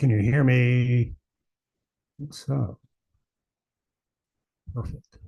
Can you hear me? I think so. Perfect.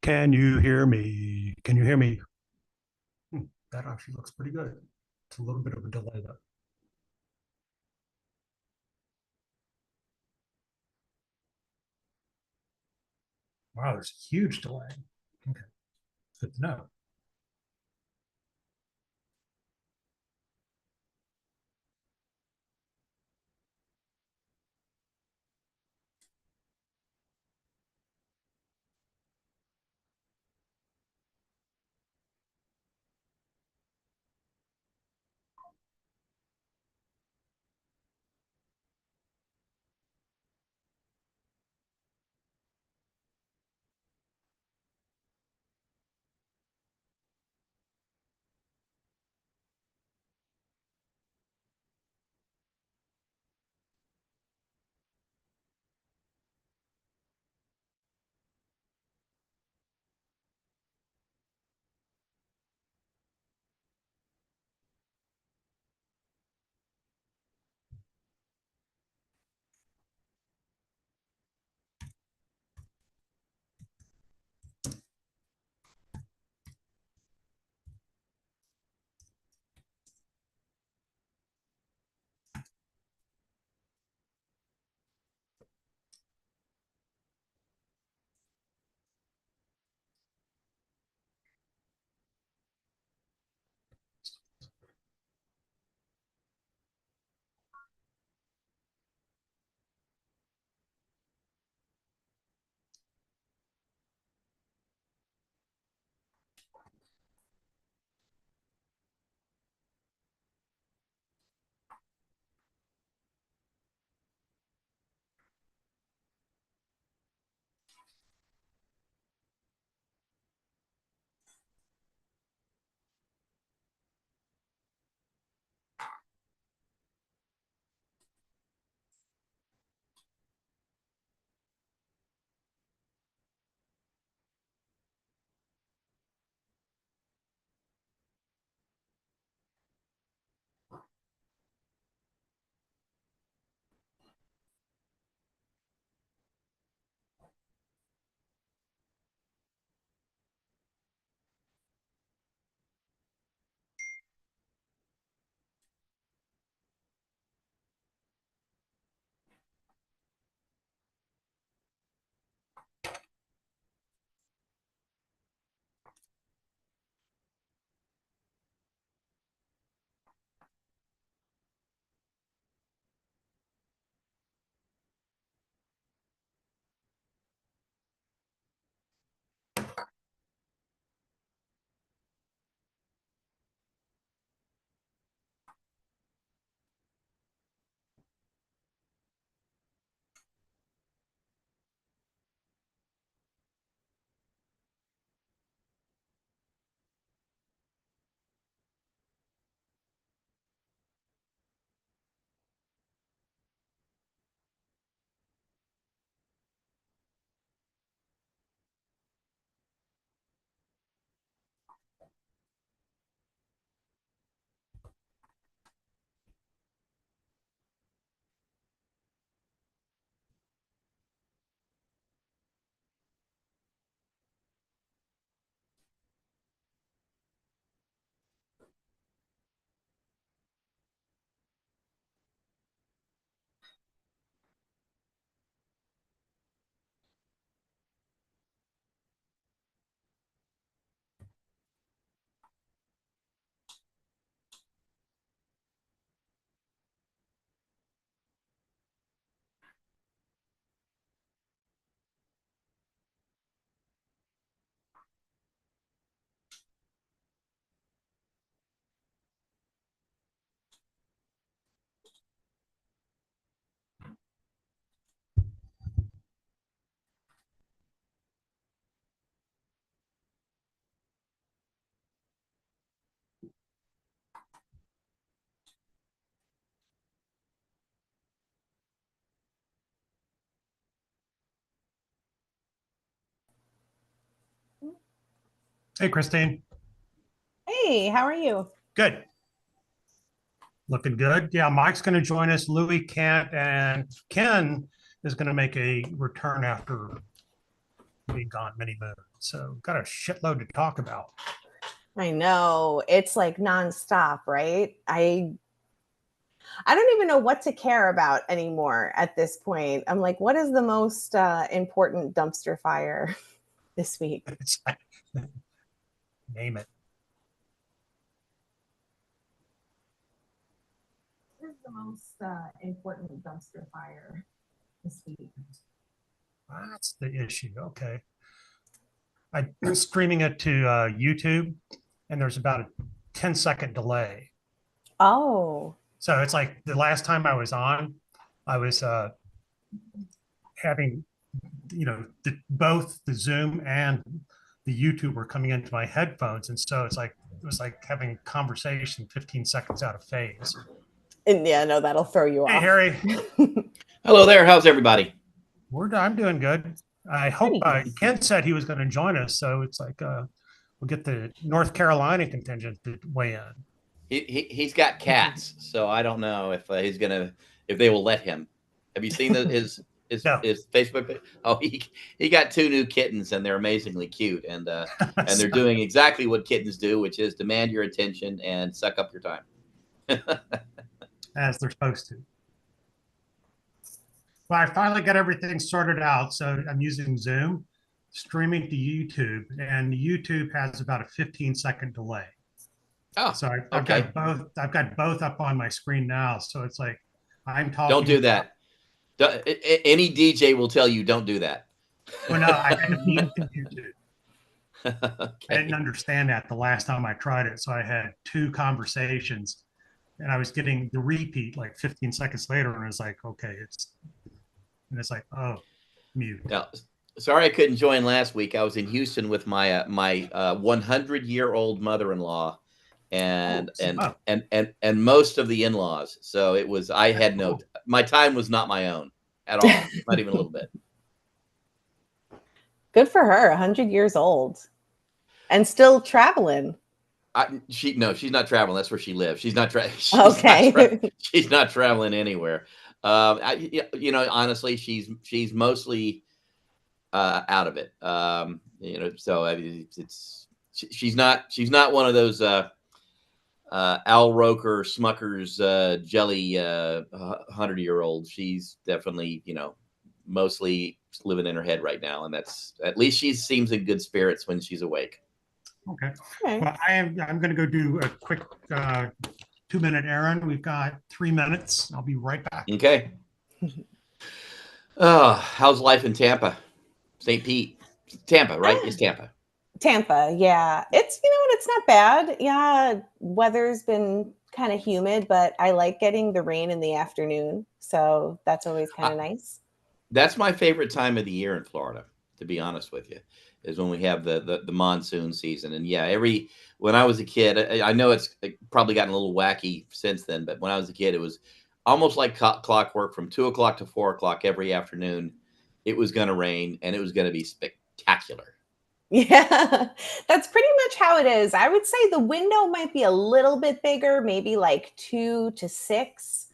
Can you hear me? Can you hear me? That actually looks pretty good. It's a little bit of a delay though. Wow, there's a huge delay. Okay, good to know. Hey, Christine. Hey, how are you? Good. Looking good. Yeah, Mike's going to join us. Louis can't, and Ken is going to make a return after being gone many moons. So, got a shitload to talk about. I know it's like nonstop, right? I don't even know what to care about anymore at this point. I'm like, what is the most important dumpster fire this week? It's, name it. What is the most important dumpster fire this week? That's the issue. Okay. I'm streaming it to YouTube, and there's about a 10-second delay. Oh, So, it's like the last time I was on, I was having both the Zoom and the YouTube were coming into my headphones, and so it was like having a conversation 15 seconds out of phase. and yeah, no, that'll throw you Hey, off. Harry, Hello there. How's everybody? I'm doing good. I hope Nice. Ken said he was going to join us, so it's like we'll get the North Carolina contingent to weigh in. He's got cats, so I don't know if he's gonna if they will let him. Have you seen his No, his Facebook page? Oh, he got two new kittens, and they're amazingly cute, and they're so, doing exactly what kittens do, which is demand your attention and suck up your time. as they're supposed to. Well, I finally got everything sorted out, so I'm using Zoom, streaming to YouTube, and YouTube has about a 15-second delay. Oh, So I've okay. got both. I've got both up on my screen now. So it's like I'm Don't talking do about. that. Any DJ will tell you don't do that. Well, no, I didn't mean to YouTube. I didn't Okay. understand that the last time I tried it. So I had two conversations, and I was getting the repeat like 15 seconds later, and it's like, okay, it's like, oh, mute. Now, sorry I couldn't join last week. I was in Houston with my 100-year-old mother-in-law Oh, Oh, and most of the in-laws. So it was I that's had no cool. my time was not my own at all, not even a little bit. good for her. 100 years old and still traveling. She's not traveling. That's where she lives. She's not Okay. she's not traveling anywhere. Honestly, she's mostly out of it. So I mean, she's not one of those Al Roker Smucker's jelly 100-year-old. She's definitely mostly living in her head right now, and that's at least she seems in good spirits when she's awake. Okay. Okay. Well, I'm going to go do a quick 2-minute errand. We've got 3 minutes. I'll be right back. Okay. How's life in Tampa, St. Pete, Tampa? Right? It's Tampa. Tampa, yeah. It's, you know what, it's not bad. Yeah, weather's been kind of humid, but I like getting the rain in the afternoon. So that's always kind Uh, of nice. That's my favorite time of the year in Florida, to be honest with you, is when we have the monsoon season. And yeah, every when I was a kid, I know it's probably gotten a little wacky since then, but when I was a kid, it was almost like clockwork from 2 o'clock to 4 o'clock every afternoon. It was going to rain and it was going to be spectacular. Yeah, that's pretty much how it is. I would say the window might be a little bit bigger, maybe like 2 to 6.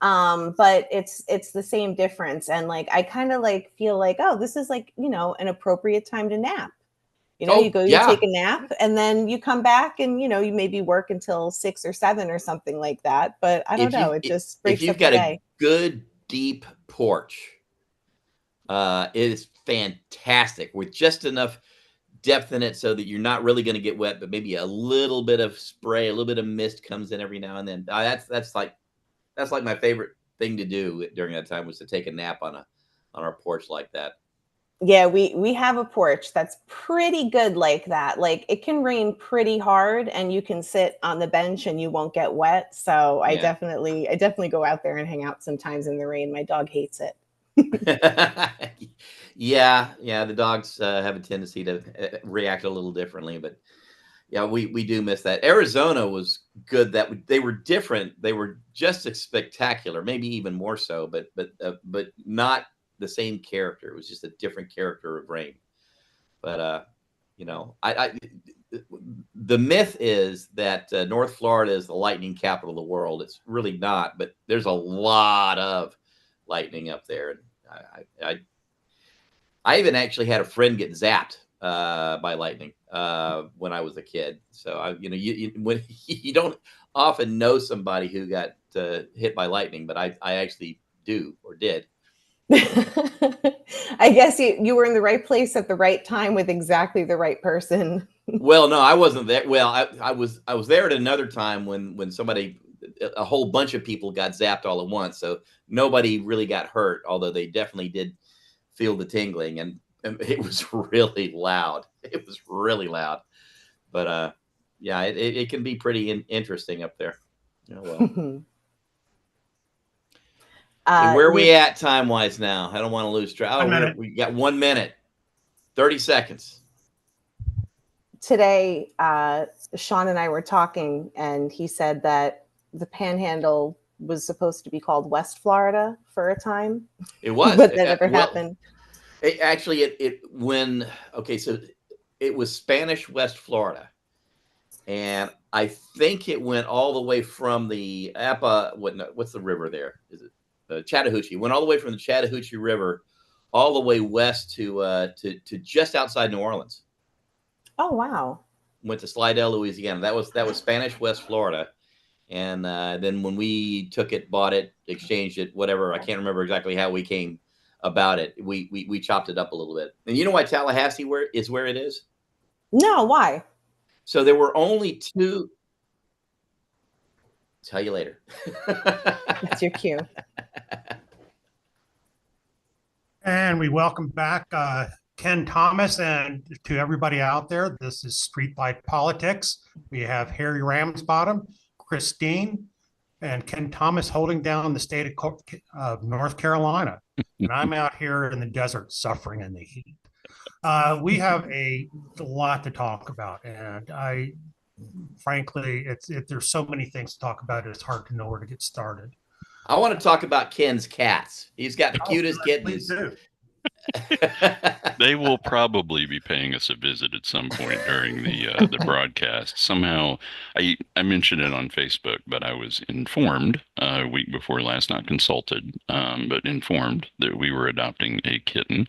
But it's the same difference. And like I kind of like feel like, oh, this is like, an appropriate time to nap. You Oh go, you take yeah, a nap, and then you come back and you maybe work until 6 or 7 or something like that. But I don't if know, you it just if breaks you've up the got a day. good deep porch, it is fantastic with just enough depth in it so that you're not really going to get wet, but maybe a little bit of spray, a little bit of mist comes in every now and then. That's like my favorite thing to do during that time was to take a nap on our porch like that. Yeah, we have a porch that's pretty good like that. Like it can rain pretty hard and you can sit on the bench and you won't get wet. So Yeah. I definitely go out there and hang out sometimes in the rain. My dog hates it. Yeah. The dogs have a tendency to react a little differently, but yeah, we do miss that. Arizona was good. They were different. They were just as spectacular, maybe even more so, but not the same character. It was just a different character of rain. But I the myth is that North Florida is the lightning capital of the world. It's really not, but there's a lot of lightning up there. And I even actually had a friend get zapped by lightning when I was a kid. So when you don't often know somebody who got hit by lightning, but I actually do or did. I guess you were in the right place at the right time with exactly the right person. Well, no, I wasn't there. Well, I was there at another time when a whole bunch of people got zapped all at once. So nobody really got hurt, although they definitely did feel the tingling, and it was really loud. It was really loud. But yeah, it can be pretty interesting up there. Oh, well. Okay, where are we at time wise now? I don't want to lose track. Oh, we got 1 minute, 30 seconds. Today, Sean and I were talking, and he said that the Panhandle was supposed to be called West Florida for a time. It was, but that never happened. So it was Spanish West Florida, and I think it went all the way from the what's the river there? Is it Chattahoochee? Went all the way from the Chattahoochee River all the way west to just outside New Orleans. Oh, wow. Went to Slidell, Louisiana. That was Spanish West Florida. And then when we took it, bought it, exchanged it, whatever, I can't remember exactly how we came about it. We chopped it up a little bit. And you know why Tallahassee is where it is? No, why? So there were only two. Tell you later. That's your cue. And we welcome back Ken Thomas, and to everybody out there, this is Streetlight Politics. We have Harry Ramsbottom, Christine, and Ken Thomas holding down the state of North Carolina. And I'm out here in the desert suffering in the heat. We have a lot to talk about, and frankly, there's so many things to talk about, it's hard to know where to get started. I want to talk about Ken's cats. He's got the cutest kittens. They will probably be paying us a visit at some point during the broadcast. Somehow, I mentioned it on Facebook, but I was informed a week before last, not consulted, but informed that we were adopting a kitten.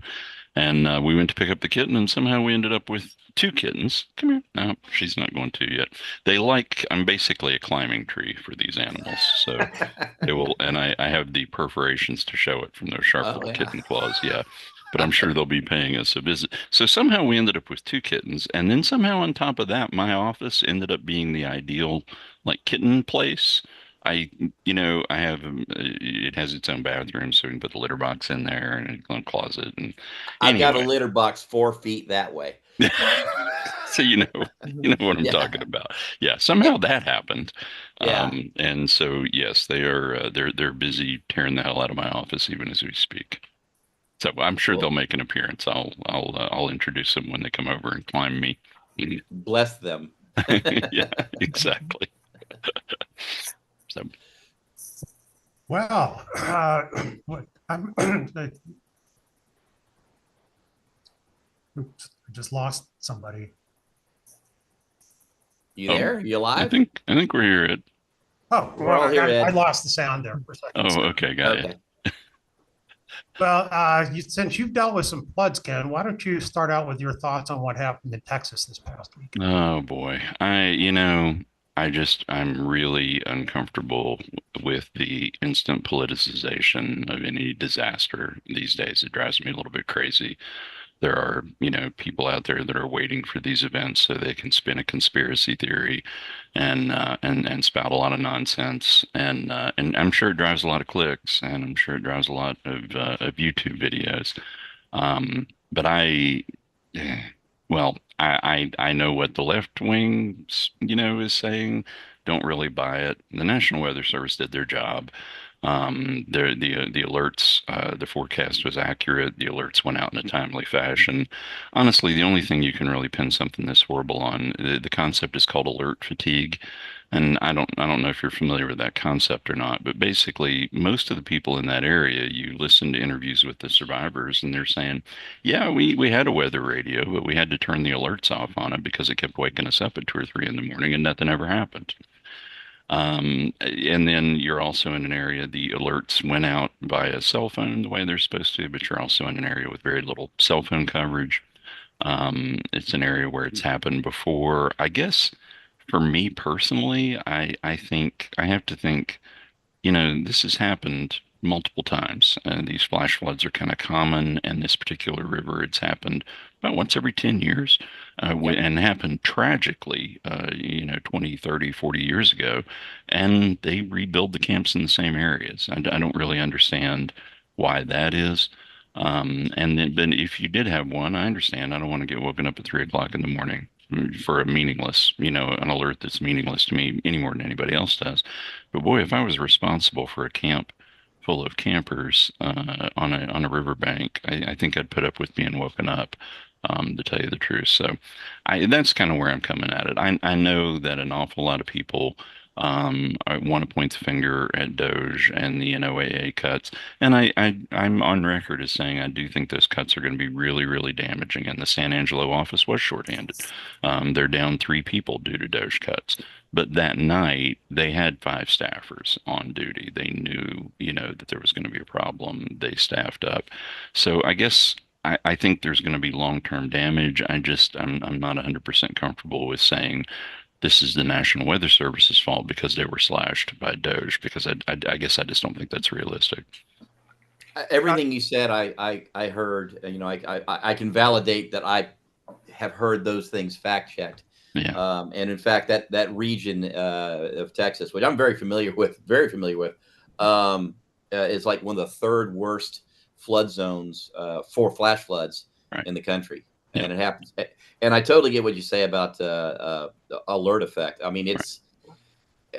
And we went to pick up the kitten, and somehow we ended up with two kittens. Come here. No, she's not going to yet. I'm basically a climbing tree for these animals. So they will, and I have the perforations to show it from those sharp little kitten claws. Yeah. But I'm sure they'll be paying us a visit. So somehow we ended up with two kittens. And then somehow on top of that, my office ended up being the ideal kitten place. I have it has its own bathroom, so we can put the litter box in there and a closet. And I've got a litter box 4 feet that way. So you know what I'm talking about. Yeah, somehow that happened. Yeah. And so yes, they're busy tearing the hell out of my office even as we speak. So I'm sure they'll make an appearance. I'll introduce them when they come over and climb me. Bless them. Yeah, exactly. So. Well, oops, I just lost somebody. You there? You alive? I think we're here, Ed. Oh, we're all here, Ed. I lost the sound there for a second. Oh, okay, got it. Well, since you've dealt with some floods, Ken, why don't you start out with your thoughts on what happened in Texas this past week? Oh boy, I'm really uncomfortable with the instant politicization of any disaster these days. It drives me a little bit crazy. There are, people out there that are waiting for these events so they can spin a conspiracy theory and spout a lot of nonsense. And I'm sure it drives a lot of clicks, and I'm sure it drives a lot of YouTube videos. But I know what the left wing, is saying. Don't really buy it. The National Weather Service did their job. The alerts, the forecast was accurate. The alerts went out in a timely fashion. Honestly, the only thing you can really pin something this horrible on, the concept is called alert fatigue. And I don't know if you're familiar with that concept or not, but basically most of the people in that area, you listen to interviews with the survivors and they're saying, yeah, we had a weather radio, but we had to turn the alerts off on it because it kept waking us up at 2 or 3 in the morning and nothing ever happened. And then you're also in an area, the alerts went out via cell phone the way they're supposed to, but you're also in an area with very little cell phone coverage. It's an area where it's happened before. I guess for me personally, I think I have to think, this has happened multiple times. These flash floods are kind of common, and this particular river, it's happened about once every 10 years, and happened tragically, 20, 30, 40 years ago. And they rebuild the camps in the same areas. I don't really understand why that is. And then, but if you did have one, I understand. I don't want to get woken up at 3 o'clock in the morning for a meaningless, an alert that's meaningless to me any more than anybody else does. But boy, if I was responsible for a camp full of campers on a riverbank, I think I'd put up with being woken up, to tell you the truth. So that's kind of where I'm coming at it. I know that an awful lot of people want to point the finger at Doge and the NOAA cuts. And I'm on record as saying I do think those cuts are going to be really, really damaging. And the San Angelo office was shorthanded. They're down 3 people due to Doge cuts. But that night, they had 5 staffers on duty. They knew, that there was going to be a problem. They staffed up. So I guess I think there's going to be long-term damage. I'm not 100% comfortable with saying this is the National Weather Service's fault because they were slashed by Doge, because I guess I just don't think that's realistic. Everything you said, I heard. I can validate that I have heard those things fact checked. Yeah. And in fact, that region of Texas, which I'm very familiar with, is like one of the third worst flood zones for flash floods Right. in the country. Yeah. And it happens. And I totally get what you say about the alert effect. I mean, it's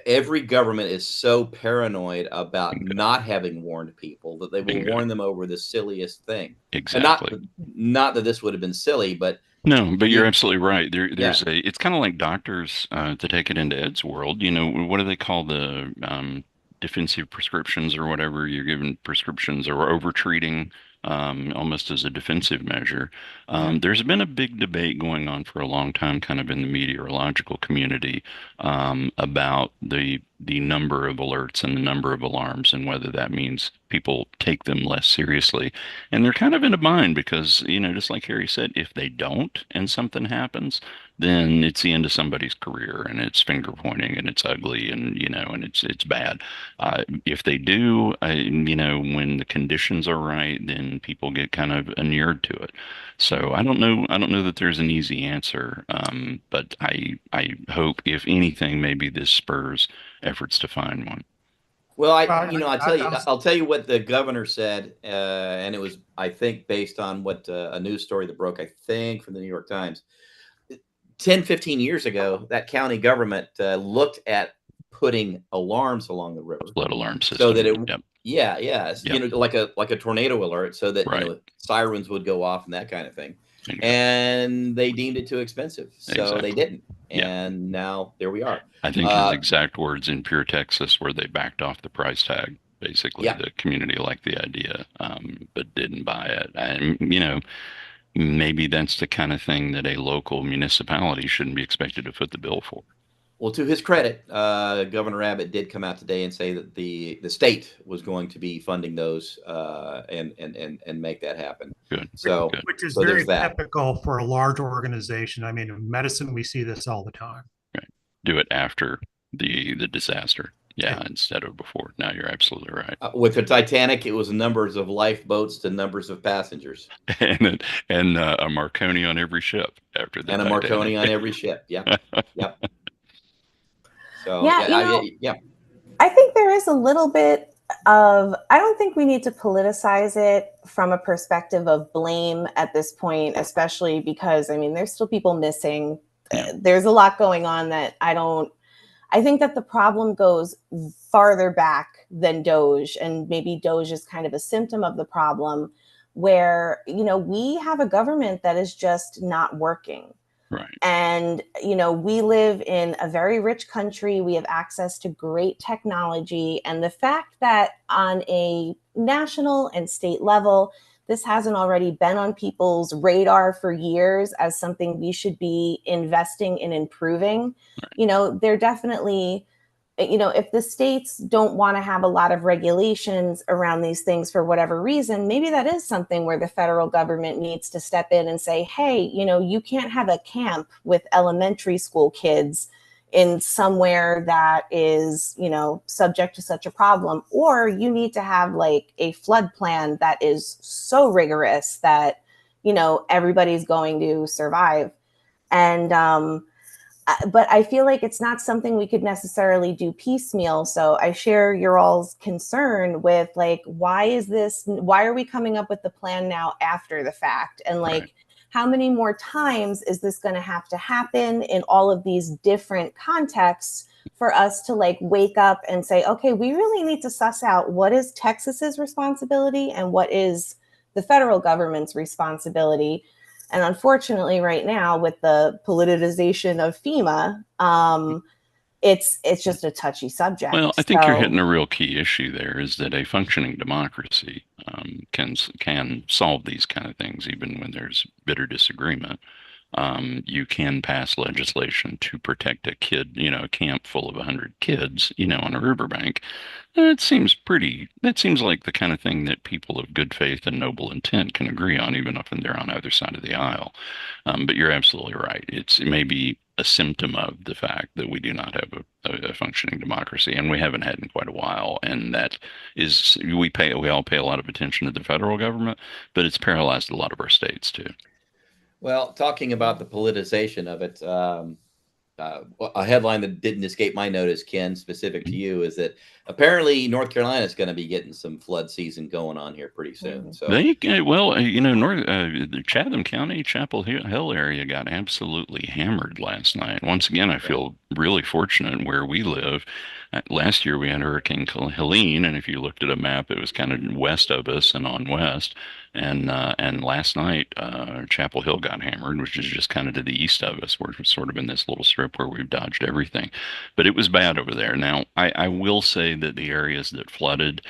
every government is so paranoid about not having warned people that they will Bingo. warn them over the silliest thing. Exactly. And not that this would have been silly, but No, but you're absolutely right. Yeah. It's kind of like doctors, to take it into Ed's world, what do they call the defensive prescriptions or whatever? You're given prescriptions or over-treating, almost as a defensive measure. There's been a big debate going on for a long time, kind of in the meteorological community, about the number of alerts and the number of alarms and whether that means people take them less seriously. And they're kind of in a bind because, just like Harry said, if they don't and something happens, then it's the end of somebody's career and it's finger pointing and it's ugly and, and it's bad. If they do, when the conditions are right, then people get kind of inured to it. So I don't know that there's an easy answer. But I hope, if anything, maybe this spurs efforts to find one. Well, I'll tell you what the governor said, and it was, I think, based on what a news story that broke, I think, from the New York Times. 10, 15 years ago, that county government looked at putting alarms along the river, Flood alarm system, so that it, yep. Yep. Like a tornado alert, so that Right. Sirens would go off and that kind of thing. Bingo. And they deemed it too expensive, so Exactly. they didn't. Yeah. And now there we are. I think his exact words in Pure Texas were they backed off the price tag. Basically, Yeah. the community liked the idea, but didn't buy it. And, maybe that's the kind of thing that a local municipality shouldn't be expected to foot the bill for. Well, to his credit, Governor Abbott did come out today and say that the state was going to be funding those and make that happen. Good. So, Good. Which is so very there's that. typical for a large organization. I mean, in medicine, we see this all the time. Right. Do it after the disaster. Yeah, instead of before. No, you're absolutely right. With the Titanic, it was numbers of lifeboats to numbers of passengers, and a Marconi on every ship after the and a Titanic. Marconi on every ship. Yep. Yep. So Yeah, I think there is a little bit of, I don't think we need to politicize it from a perspective of blame at this point, especially because, I mean, there's still people missing. Yeah. There's a lot going on that I I think that the problem goes farther back than Doge, and maybe Doge is kind of a symptom of the problem, where, we have a government that is just not working. Right. And, we live in a very rich country. We have access to great technology. And the fact that on a national and state level, this hasn't already been on people's radar for years as something we should be investing in improving. They're definitely, if the states don't want to have a lot of regulations around these things for whatever reason, maybe that is something where the federal government needs to step in and say, hey, you can't have a camp with elementary school kids in somewhere that is, subject to such a problem, or you need to have like a flood plan that is so rigorous that, everybody's going to survive. And, but I feel like it's not something we could necessarily do piecemeal. So I share your all's concern with like, why are we coming up with the plan now after the fact? And like, Right. How many more times is this going to have to happen in all of these different contexts for us to like wake up and say, okay, we really need to suss out what is Texas's responsibility and what is the federal government's responsibility. And unfortunately, right now, with the politicization of FEMA, it's just a touchy subject. Well, I think you're hitting a real key issue there, is that a functioning democracy can solve these kind of things, even when there's bitter disagreement. You can pass legislation to protect a kid, a camp full of 100 kids, on a riverbank. That seems like the kind of thing that people of good faith and noble intent can agree on, even if they're on either side of the aisle. But you're absolutely right. It may be a symptom of the fact that we do not have a functioning democracy, and we haven't had in quite a while. And that is, we all pay a lot of attention to the federal government, but it's paralyzed a lot of our states too. Well, talking about the politicization of it, a headline that didn't escape my notice, Ken, specific to you, is that apparently North Carolina is going to be getting some flood season going on here pretty soon. So the Chatham County, Chapel Hill area got absolutely hammered last night. Once again, I feel really fortunate where we live. Last year we had Hurricane Helene, and if you looked at a map, it was kind of west of us and on west. And last night, Chapel Hill got hammered, which is just kind of to the east of us. We're sort of in this little strip where we've dodged everything, but it was bad over there. Now, I will say that the areas that flooded,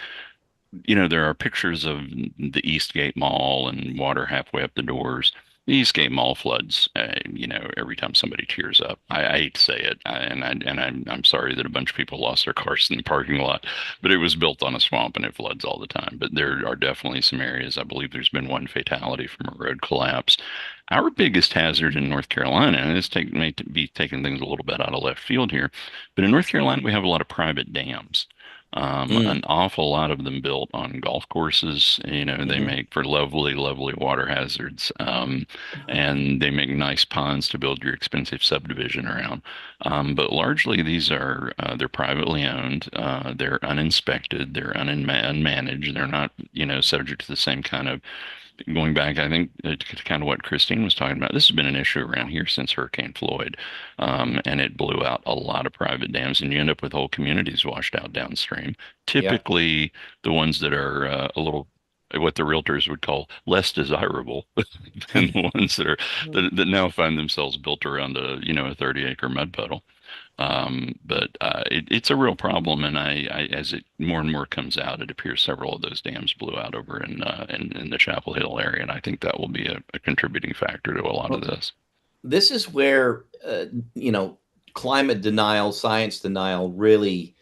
there are pictures of the Eastgate Mall and water halfway up the doors. The Eastgate Mall floods, every time somebody tears up. I hate to say it, I'm sorry that a bunch of people lost their cars in the parking lot, but it was built on a swamp and it floods all the time. But there are definitely some areas. I believe there's been one fatality from a road collapse. Our biggest hazard in North Carolina, and this may be taking things a little bit out of left field here, but in North Carolina we have a lot of private dams. An awful lot of them built on golf courses. They make for lovely, lovely water hazards. And they make nice ponds to build your expensive subdivision around. But largely these they're privately owned. They're uninspected. They're unmanaged. They're not, subject to the same kind of, going back, I think, to kind of what Christine was talking about. This has been an issue around here since Hurricane Floyd, and it blew out a lot of private dams, and you end up with whole communities washed out downstream. Typically, the ones that are a little, what the realtors would call less desirable than the ones that now find themselves built around a 30-acre mud puddle. But it's a real problem, and as it more and more comes out, it appears several of those dams blew out over in the Chapel Hill area, and I think that will be a contributing factor to a lot of this. This is where climate denial, science denial really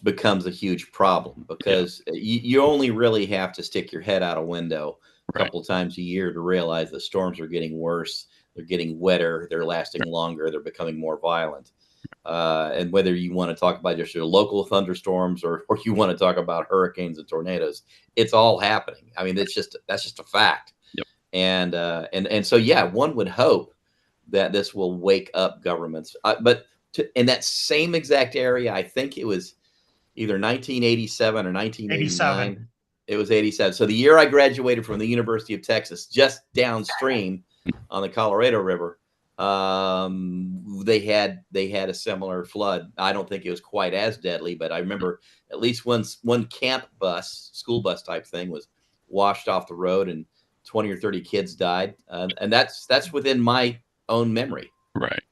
becomes a huge problem, because you only really have to stick your head out a window a couple of times a year to realize that storms are getting worse, they're getting wetter, they're lasting longer, they're becoming more violent. And whether you want to talk about just your local thunderstorms or you want to talk about hurricanes and tornadoes, it's all happening. I mean, that's just a fact. Yep. And so, yeah, one would hope that this will wake up governments. But in that same exact area, I think it was either 1987 or 1989. 87. It was 87. So the year I graduated from the University of Texas, just downstream on the Colorado River, They had a similar flood. I don't think it was quite as deadly, but I remember at least one camp bus, school bus type thing, was washed off the road, and 20 or 30 kids died. And that's within my own memory. Right.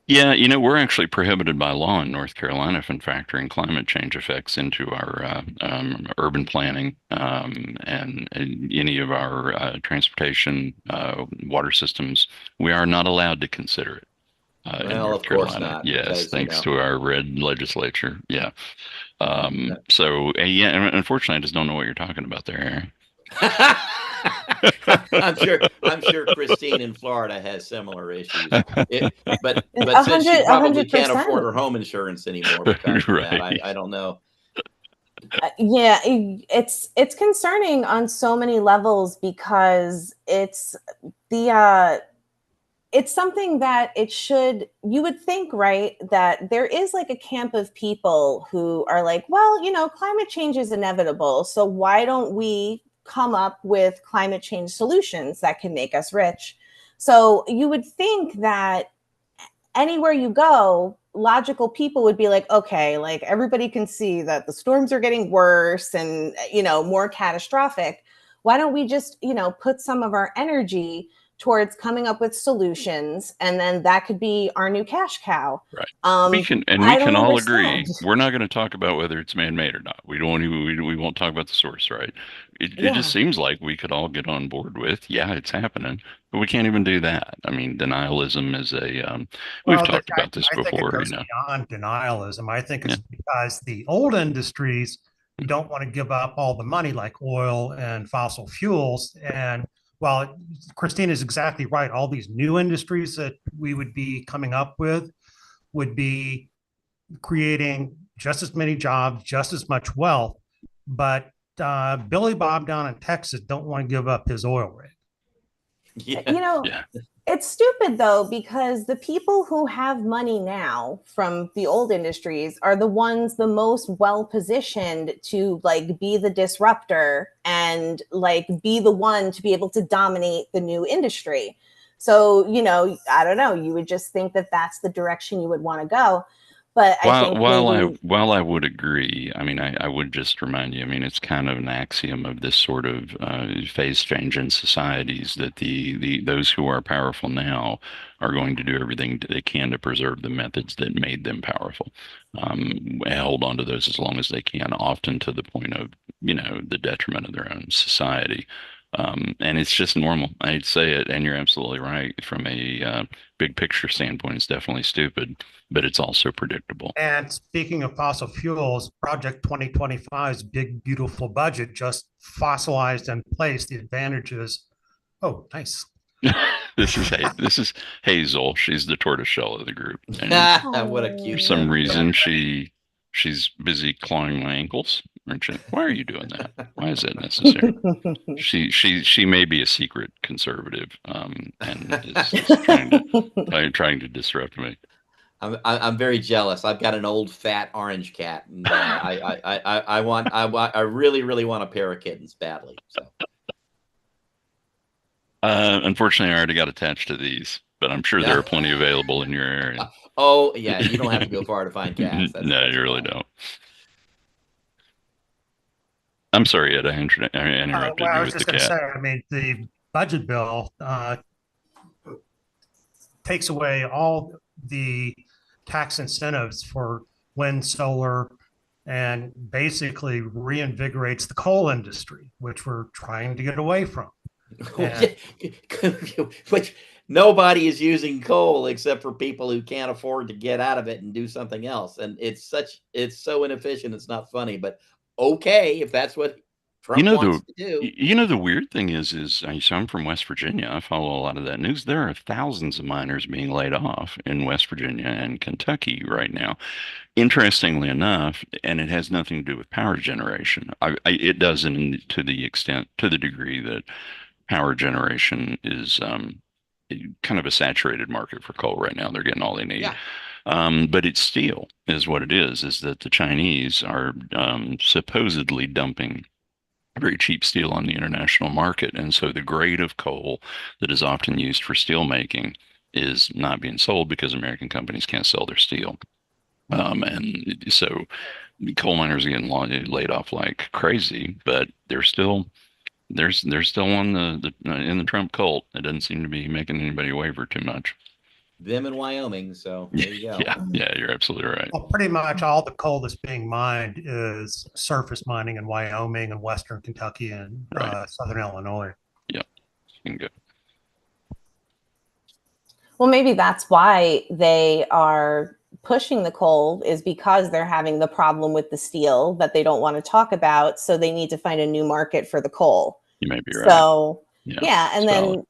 Yeah, we're actually prohibited by law in North Carolina from factoring climate change effects into our urban planning and any of our transportation water systems. We are not allowed to consider it in Well, North of course Carolina. not, Yes, because thanks to our red legislature. Yeah. uh, So, yeah, unfortunately, I just don't know what you're talking about there, Aaron. I'm sure Christine in Florida has similar issues. But A since she hundred, a probably hundred can't afford percent. her home insurance anymore because of that, Right. I don't know. Yeah, it's concerning on so many levels because it's something that you would think, right, that there is like a camp of people who are like, well, climate change is inevitable, so why don't we come up with climate change solutions that can make us rich? So you would think that anywhere you go, logical people would be like, okay, like everybody can see that the storms are getting worse and, more catastrophic. Why don't we just, put some of our energy towards coming up with solutions, and then that could be our new cash cow. Right. Um, We I can don't all understand. agree. We're not going to talk about whether it's man-made or not. We don't even we won't talk about the source, right? It just Yeah. seems like we could all get on board with, yeah, it's happening, but we can't even do that. I mean, denialism is we've Well, talked about this I think it before, goes beyond denialism. I think it's because the old industries don't want to give up all the money, like oil and fossil fuels. And while Christine is exactly right, all these new industries that we would be coming up with would be creating just as many jobs, just as much wealth. But Billy Bob down in Texas don't want to give up his oil rig. Yeah. Yeah. It's stupid though, because the people who have money now from the old industries are the ones the most well positioned to like be the disruptor and like be the one to be able to dominate the new industry. So, I don't know, you would just think that that's the direction you would want to go. But I think maybe While I would agree, I mean, I would just remind you, I mean, it's kind of an axiom of this sort of phase change in societies that the those who are powerful now are going to do everything they can to preserve the methods that made them powerful. Hold on to those as long as they can, often to the point of, the detriment of their own society. And it's just normal. I'd say it, and you're absolutely right. From a big picture standpoint, it's definitely stupid, but it's also predictable. And speaking of fossil fuels, Project 2025's big, beautiful budget just fossilized and placed the advantages. Oh, nice. This is Hazel. She's the tortoise shell of the group, and What a for cute some thing. reason she's busy clawing my ankles. Why are you doing that? Why is that necessary? She may be a secret conservative, and is trying to disrupt me. I'm very jealous. I've got an old fat orange cat, and I really want a pair of kittens badly. So Unfortunately, I already got attached to these, but I'm sure there are plenty available in your area. Oh yeah, you don't have to go far to find cats. No, you really don't. I'm sorry, Ed. I interrupted Well, I you was with the just going to cat. say, I mean, the budget bill takes away all the tax incentives for wind, solar, and basically reinvigorates the coal industry, which we're trying to get away from. And Which nobody is using coal except for people who can't afford to get out of it and do something else. And it's so inefficient. It's not funny, but okay, if that's what You Trump know wants the to do. the weird thing so I'm from West Virginia. I follow a lot of that news. There are thousands of miners being laid off in West Virginia and Kentucky right now. Interestingly enough, and it has nothing to do with power generation. It doesn't to the degree that power generation is kind of a saturated market for coal right now. They're getting all they need. Yeah. But it's steel is what it is that the Chinese are supposedly dumping very cheap steel on the international market. And so the grade of coal that is often used for steel making is not being sold because American companies can't sell their steel. And so coal miners are getting laid off like crazy, but they're still on the in the Trump cult. It doesn't seem to be making anybody waver too much. Them in Wyoming. So there you go. Yeah, you're absolutely right. Well, pretty much all the coal that's being mined is surface mining in Wyoming and Western Kentucky and Right. Southern Illinois. Yeah, you can go. Well, maybe that's why they are pushing the coal, is because they're having the problem with the steel that they don't want to talk about. So they need to find a new market for the coal. You may be right. So, Yeah, yeah. And it's then valid.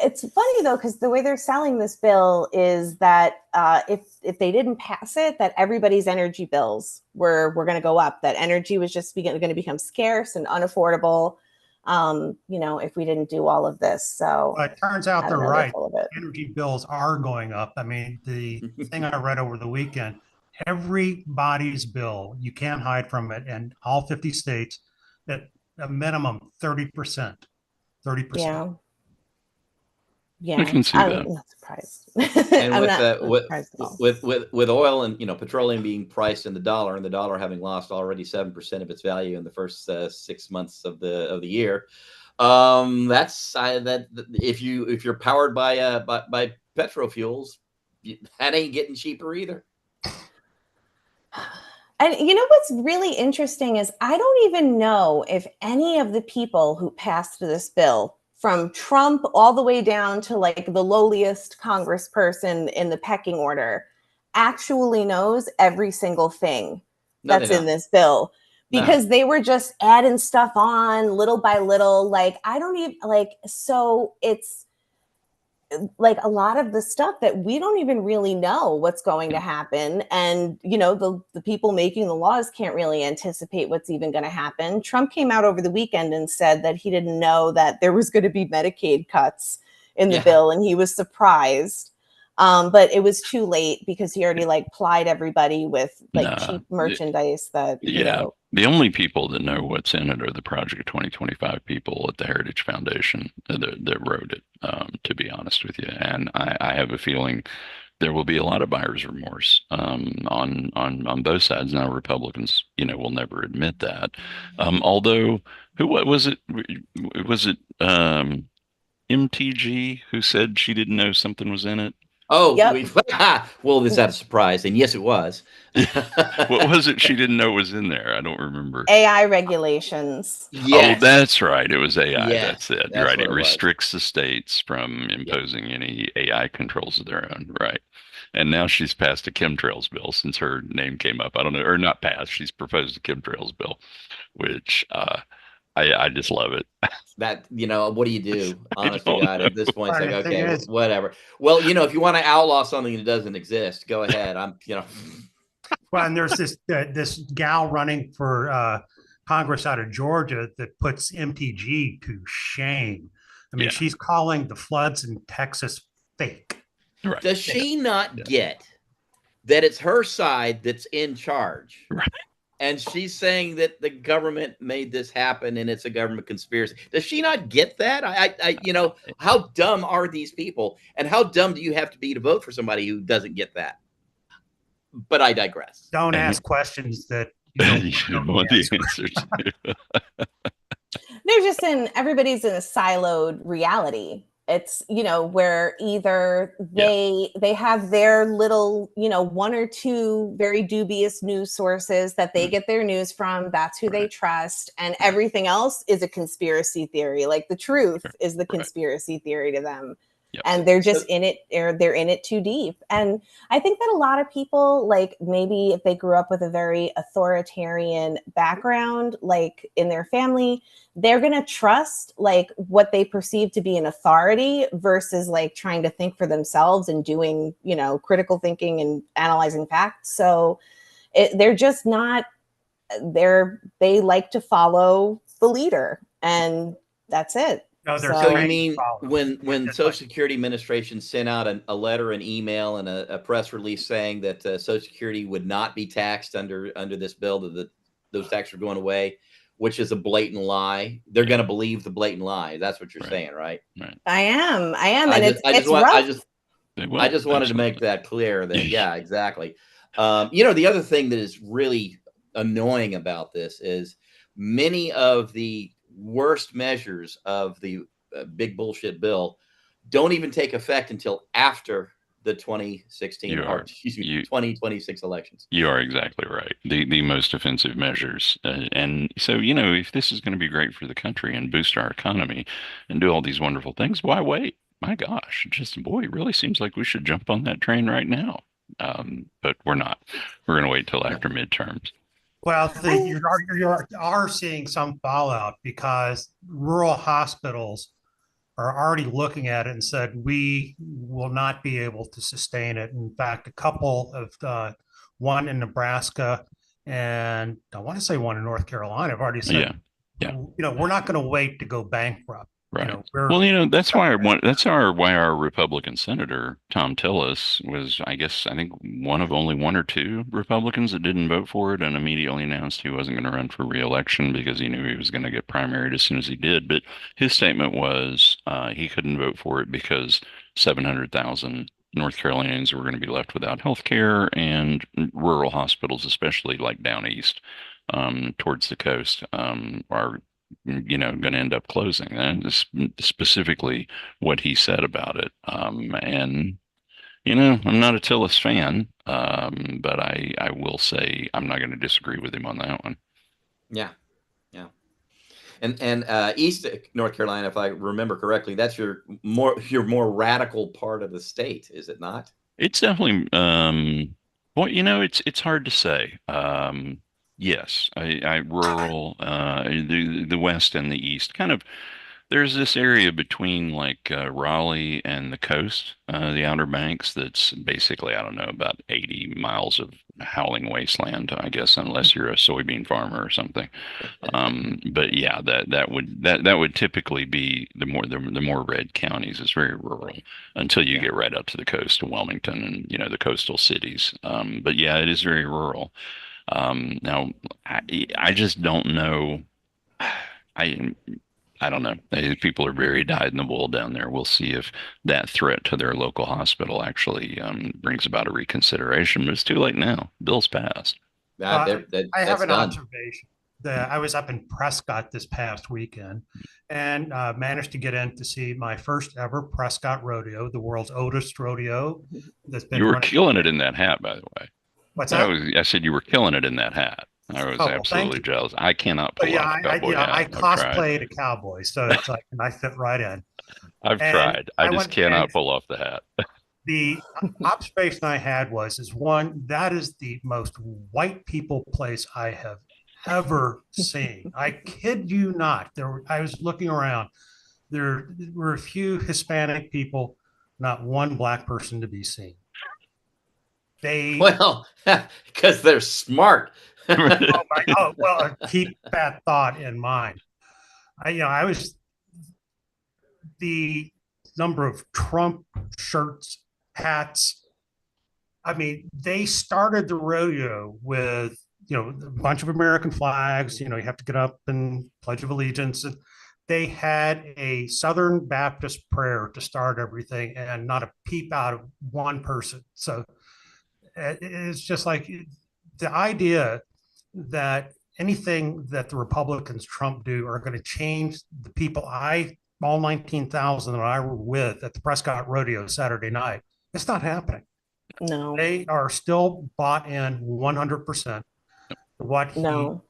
it's funny, though, because the way they're selling this bill is that if they didn't pass it, that everybody's energy bills were going to go up, that energy was just going to become scarce and unaffordable, if we didn't do all of this. So But it turns out I they're don't know, they're right. full of it. Energy bills are going up. I mean, the thing I read over the weekend, everybody's bill, you can't hide from it, and all 50 states at a minimum 30%. 30%. Yeah. I Yeah, can see that. I'm not surprised. And I'm with not with surprised at all. with oil and petroleum being priced in the dollar, and the dollar having lost already 7% of its value in the first 6 months of the year, that's that if you're powered by petro fuels, that ain't getting cheaper either. And you know what's really interesting is I don't even know if any of the people who passed this bill, from Trump all the way down to like the lowliest congressperson in the pecking order, actually knows every single thing No, they that's in don't. this bill, No. because they were just adding stuff on little by little. Like, I don't even so it's like a lot of the stuff that we don't even really know what's going to happen. And, the people making the laws can't really anticipate what's even going to happen. Trump came out over the weekend and said that he didn't know that there was going to be Medicaid cuts in the bill, and he was surprised. But it was too late because he already plied everybody with cheap merchandise that, The only people that know what's in it are the Project 2025 people at the Heritage Foundation that wrote it, to be honest with you. And I have a feeling there will be a lot of buyer's remorse on both sides. Now, Republicans, will never admit that. Although, what was it? Was it MTG who said she didn't know something was in it? Oh, Yep. Well, is that a surprise? And yes, it was. What was it she didn't know was in there? I don't remember. AI regulations. Yes. Oh, that's right. It was AI. Yes, That's it. You're that's right. what It it was. restricts the states from imposing any AI controls of their own. Right. And now she's passed a chemtrails bill since her name came up. I don't know, or not passed. She's proposed a chemtrails bill, which I just love it. That, what do you do? Honest to don't God, know. at this point, it's Well, like, the thing okay, is- whatever. Well, if you want to outlaw something that doesn't exist, go ahead. Well, and there's this gal running for Congress out of Georgia that puts MTG to shame. I mean, Yeah. she's calling the floods in Texas fake. Right. Does she not Yeah. get that it's her side that's in charge? Right. And she's saying that the government made this happen and it's a government conspiracy. Does she not get that? How dumb are these people? And how dumb do you have to be to vote for somebody who doesn't get that? But I digress. Don't And- ask questions that you don't want know the the answer to. They're everybody's in a siloed reality. It's, where either they have their little, one or two very dubious news sources that they get their news from. That's who they trust. And everything else is a conspiracy theory. Like the truth is the conspiracy theory to them. Yep. And they're just in it, or they're in it too deep. And I think that a lot of people, maybe if they grew up with a very authoritarian background, in their family, they're going to trust what they perceive to be an authority versus trying to think for themselves and doing, critical thinking and analyzing facts. So they're just not they like to follow the leader, and that's it. No, they're So you trained mean to follow. when Just Social Security Administration sent out a letter, an email, and a press release saying that Social Security would not be taxed under this bill, that those taxes are going away, which is a blatant lie. They're Yeah. going to believe the blatant lie. That's what you're Right. saying, right? Right. I am, I and just, it's rough. I just wanted to make that clear that, yeah, exactly. The other thing that is really annoying about this is many of the worst measures of the big bullshit bill don't even take effect until after the 2016 or 2026 elections. You are exactly right. The most offensive measures. And so, if this is going to be great for the country and boost our economy and do all these wonderful things, why wait? My gosh, it really seems like we should jump on that train right now. But we're not. We're going to wait till after midterms. Well, you are seeing some fallout because rural hospitals are already looking at it and said we will not be able to sustain it. In fact, a couple of one in Nebraska and I want to say one in North Carolina have already said, yeah, we're not going to wait to go bankrupt. Right. That's why why our Republican senator Tom Tillis was, I think one of only one or two Republicans that didn't vote for it and immediately announced he wasn't going to run for re-election because he knew he was going to get primaried as soon as he did. But his statement was he couldn't vote for it because 700,000 North Carolinians were going to be left without health care, and rural hospitals, especially like down east towards the coast, are going to end up closing. And specifically what he said about it. And I'm not a Tillis fan, but I will say I'm not going to disagree with him on that one. Yeah. And East North Carolina, if I remember correctly, that's your more radical part of the state, is it not? It's definitely it's hard to say. Yes, I rural, the west and the east, kind of. There's this area between like Raleigh and the coast, the Outer Banks. That's basically, I don't know, about 80 miles of howling wasteland, I guess, unless you're a soybean farmer or something. But yeah, that would typically be the more red counties. It's very rural until you get right up to the coast to Wilmington and the coastal cities. But yeah, it is very rural. Now, I just don't know. I don't know. People are very dyed in the wool down there. We'll see if that threat to their local hospital actually brings about a reconsideration. But it's too late now. Bill's passed. I have an observation. I was up in Prescott this past weekend and managed to get in to see my first ever Prescott rodeo, the world's oldest rodeo. You were killing it in that hat, by the way. What's that? I said you were killing it in that hat. I was absolutely jealous. I cannot pull off a cowboy hat. I cosplayed a cowboy, so it's like, and I fit right in. I've tried. I just cannot pull off the hat. The observation I had is one, that is the most white people place I have ever seen. I kid you not. I was looking around. There were a few Hispanic people, not one black person to be seen. Because they're smart. Well, keep that thought in mind. I was the number of Trump shirts, hats. I mean, they started the rodeo with a bunch of American flags. You have to get up and Pledge of Allegiance. They had a Southern Baptist prayer to start everything, and not a peep out of one person. So it's just like the idea that anything that the Republicans, Trump do are going to change the people all 19,000 that I were with at the Prescott Rodeo Saturday night. It's not happening. No. They are still bought in 100% to what he's doing.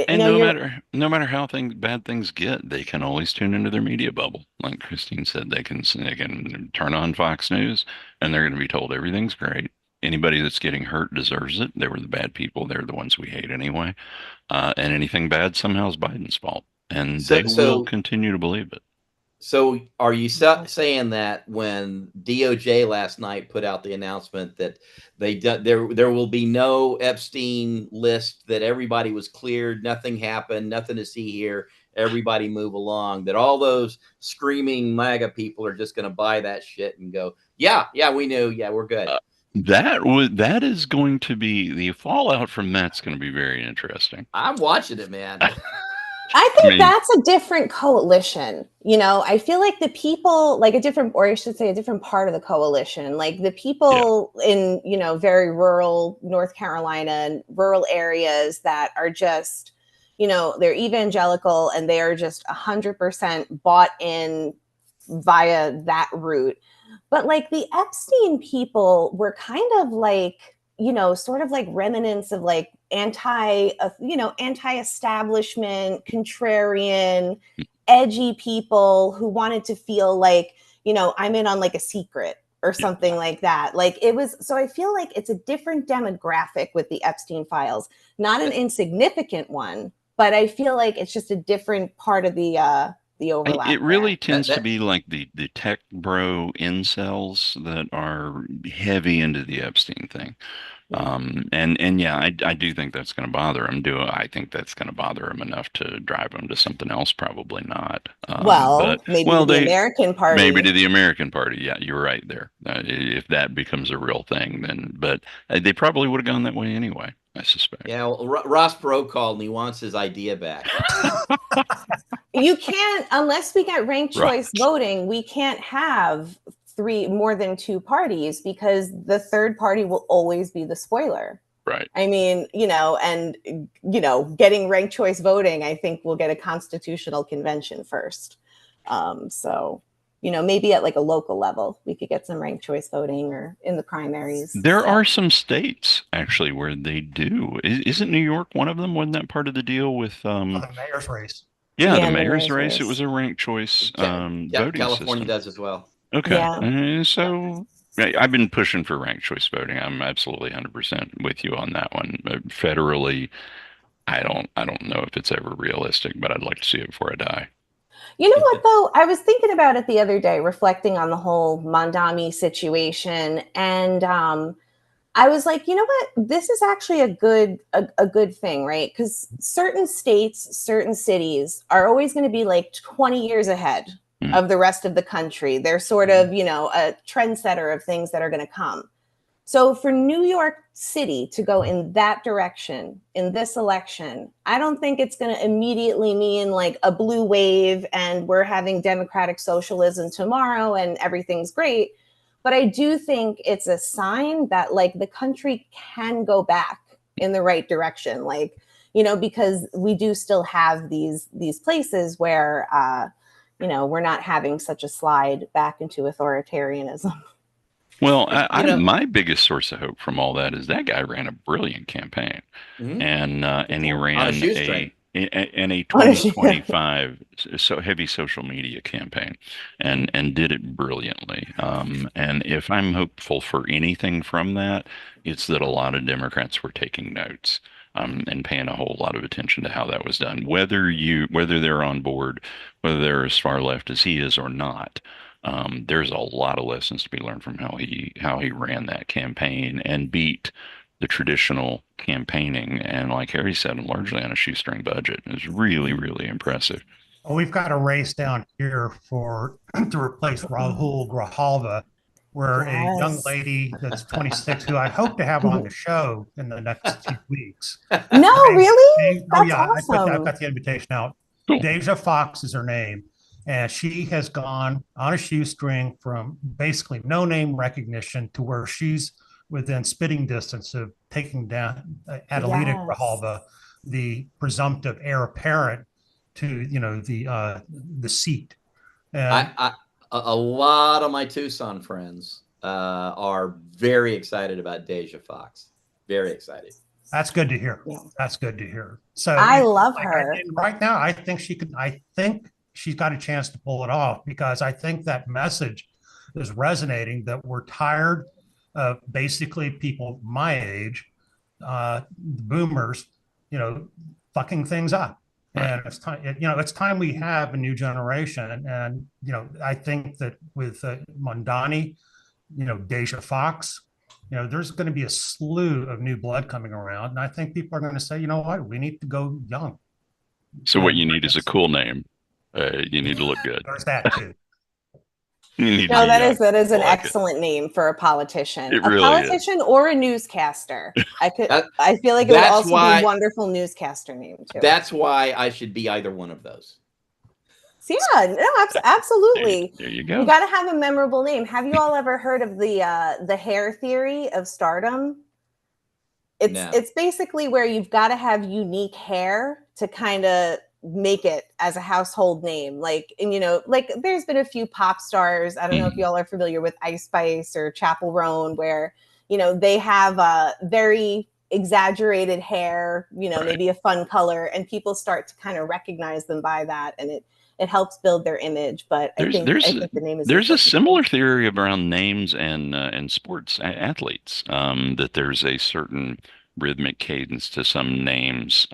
And no matter how bad things get, they can always tune into their media bubble. Like Christine said, they can turn on Fox News and they're going to be told everything's great. Anybody that's getting hurt deserves it. They were the bad people. They're the ones we hate anyway. And anything bad somehow is Biden's fault. And they will continue to believe it. So are you saying that when DOJ last night put out the announcement that there will be no Epstein list, that everybody was cleared, nothing happened, nothing to see here, everybody move along, that all those screaming MAGA people are just going to buy that shit and go, yeah, we knew, yeah, we're good? That is going to be the fallout from that's going to be very interesting. I'm watching it, man. I think mean- that's a different coalition. I feel like the people, like a different, or I should say, a different part of the coalition, like the people in, very rural North Carolina and rural areas that are just, they're evangelical and they are just 100% bought in via that route. But like the Epstein people were kind of like, sort of like remnants of like anti-establishment, contrarian, edgy people who wanted to feel like, I'm in on like a secret or something like that. Like it was, so I feel like it's a different demographic with the Epstein files, not an insignificant one, but I feel like it's just a different part of the overlap. It really there. tends to be like the tech bro incels that are heavy into the Epstein thing. And yeah, I do think that's going to bother him. I think that's going to bother him enough to drive him to something else? Probably not. But Maybe the American Party. Maybe to the American Party. Yeah, you're right there. If that becomes a real thing, then, but they probably would have gone that way anyway, I suspect. Yeah, well, Ross Perot called and he wants his idea back. You can't, unless we get ranked choice voting, we can't have more than two parties because the third party will always be the spoiler. Right. I mean, getting ranked choice voting, I think we'll get a constitutional convention first. So, maybe at like a local level, we could get some ranked choice voting or in the primaries. There are some states actually where they do. Isn't New York one of them? Wasn't that part of the deal with the mayor's race? Yeah, the mayor's race. It was a ranked choice voting California system. does as well. Okay. Yeah. So I've been pushing for ranked choice voting. I'm absolutely 100% with you on that one. Federally, I don't know if it's ever realistic, but I'd like to see it before I die. You know what, though? I was thinking about it the other day, reflecting on the whole Mondami situation. And I was like, you know what? This is actually a good thing, right? Because certain states, certain cities are always going to be like 20 years ahead of the rest of the country. They're sort of, a trendsetter of things that are going to come. So for New York City to go in that direction in this election, I don't think it's going to immediately mean like a blue wave and we're having democratic socialism tomorrow and everything's great. But I do think it's a sign that like the country can go back in the right direction, like, because we do still have these places where, we're not having such a slide back into authoritarianism. Well, my biggest source of hope from all that is that guy ran a brilliant campaign, and he ran a 2025 heavy social media campaign, and did it brilliantly. And if I'm hopeful for anything from that, it's that a lot of Democrats were taking notes. And paying a whole lot of attention to how that was done, whether they're on board, whether they're as far left as he is or not. There's a lot of lessons to be learned from how he ran that campaign and beat the traditional campaigning. And like Harry said, largely on a shoestring budget. It was really, really impressive. Well, we've got a race down here to replace Rahul Grijalva, where a young lady that's 26, who I hope to have on the show in the next 2 weeks. No, really? That's awesome. I've got the invitation out. Cool. Deja Fox is her name. And she has gone on a shoestring from basically no name recognition to where she's within spitting distance of taking down Adelita Grijalva, the presumptive heir apparent to the seat. And a lot of my Tucson friends are very excited about Deja Fox. Very excited. That's good to hear. Yeah. That's good to hear. So I love her. Right now, I think she's got a chance to pull it off, because I think that message is resonating, that we're tired of basically people my age, boomers, fucking things up. And it's time, it's time we have a new generation. And, I think that with Mondani, Deja Fox, there's going to be a slew of new blood coming around. And I think people are going to say, you know what, we need to go young. So what you need is a cool name. You need to look good. There's that too. You need No, to be that young. is an I like it. excellent name for a politician. It A really is. politician or a newscaster. That- I feel like it would that's also why- be a wonderful newscaster name too. That's why I should be either one of those. So yeah, no, absolutely. There you You go. got to have a memorable name. Have you all ever heard of the hair theory of stardom? No. It's basically where you've got to have unique hair to kind of make it as a household name. Like, and you know, like there's been a few pop stars. I don't know if y'all are familiar with Ice Spice or Chapel Roan, where you know they have very exaggerated hair. You know, Right. maybe a fun color, and people start to kind of recognize them by that, and it helps build their image. But I think the name is there's a important. similar theory around names and sports athletes, that there's a certain rhythmic cadence to some names.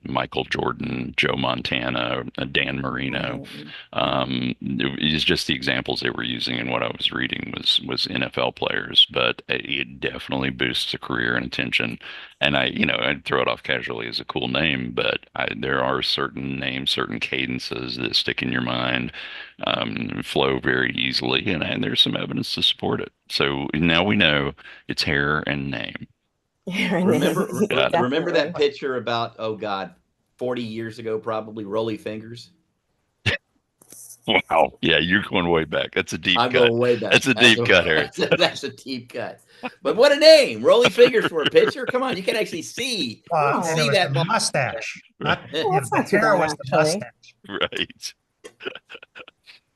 Michael Jordan, Joe Montana, Dan Marino. It's just the examples they were using in what I was reading was NFL players, but it definitely boosts a career and attention. And I'd throw it off casually as a cool name, but there are certain names, certain cadences that stick in your mind, flow very easily, and there's some evidence to support it. So now we know it's hair and name. Remember Definitely. that picture about, oh God, 40 years ago, probably, Rolly Fingers? Wow. Yeah, you're going way back. That's a deep I'm cut. going way back. That's a deep cut, Harry. That's a deep cut. But what a name. Rolly Fingers for a picture. Come on, you can actually see. Oh. And it was the mustache. Not, Well, that's the not too hair bad, was the actually. mustache. Right.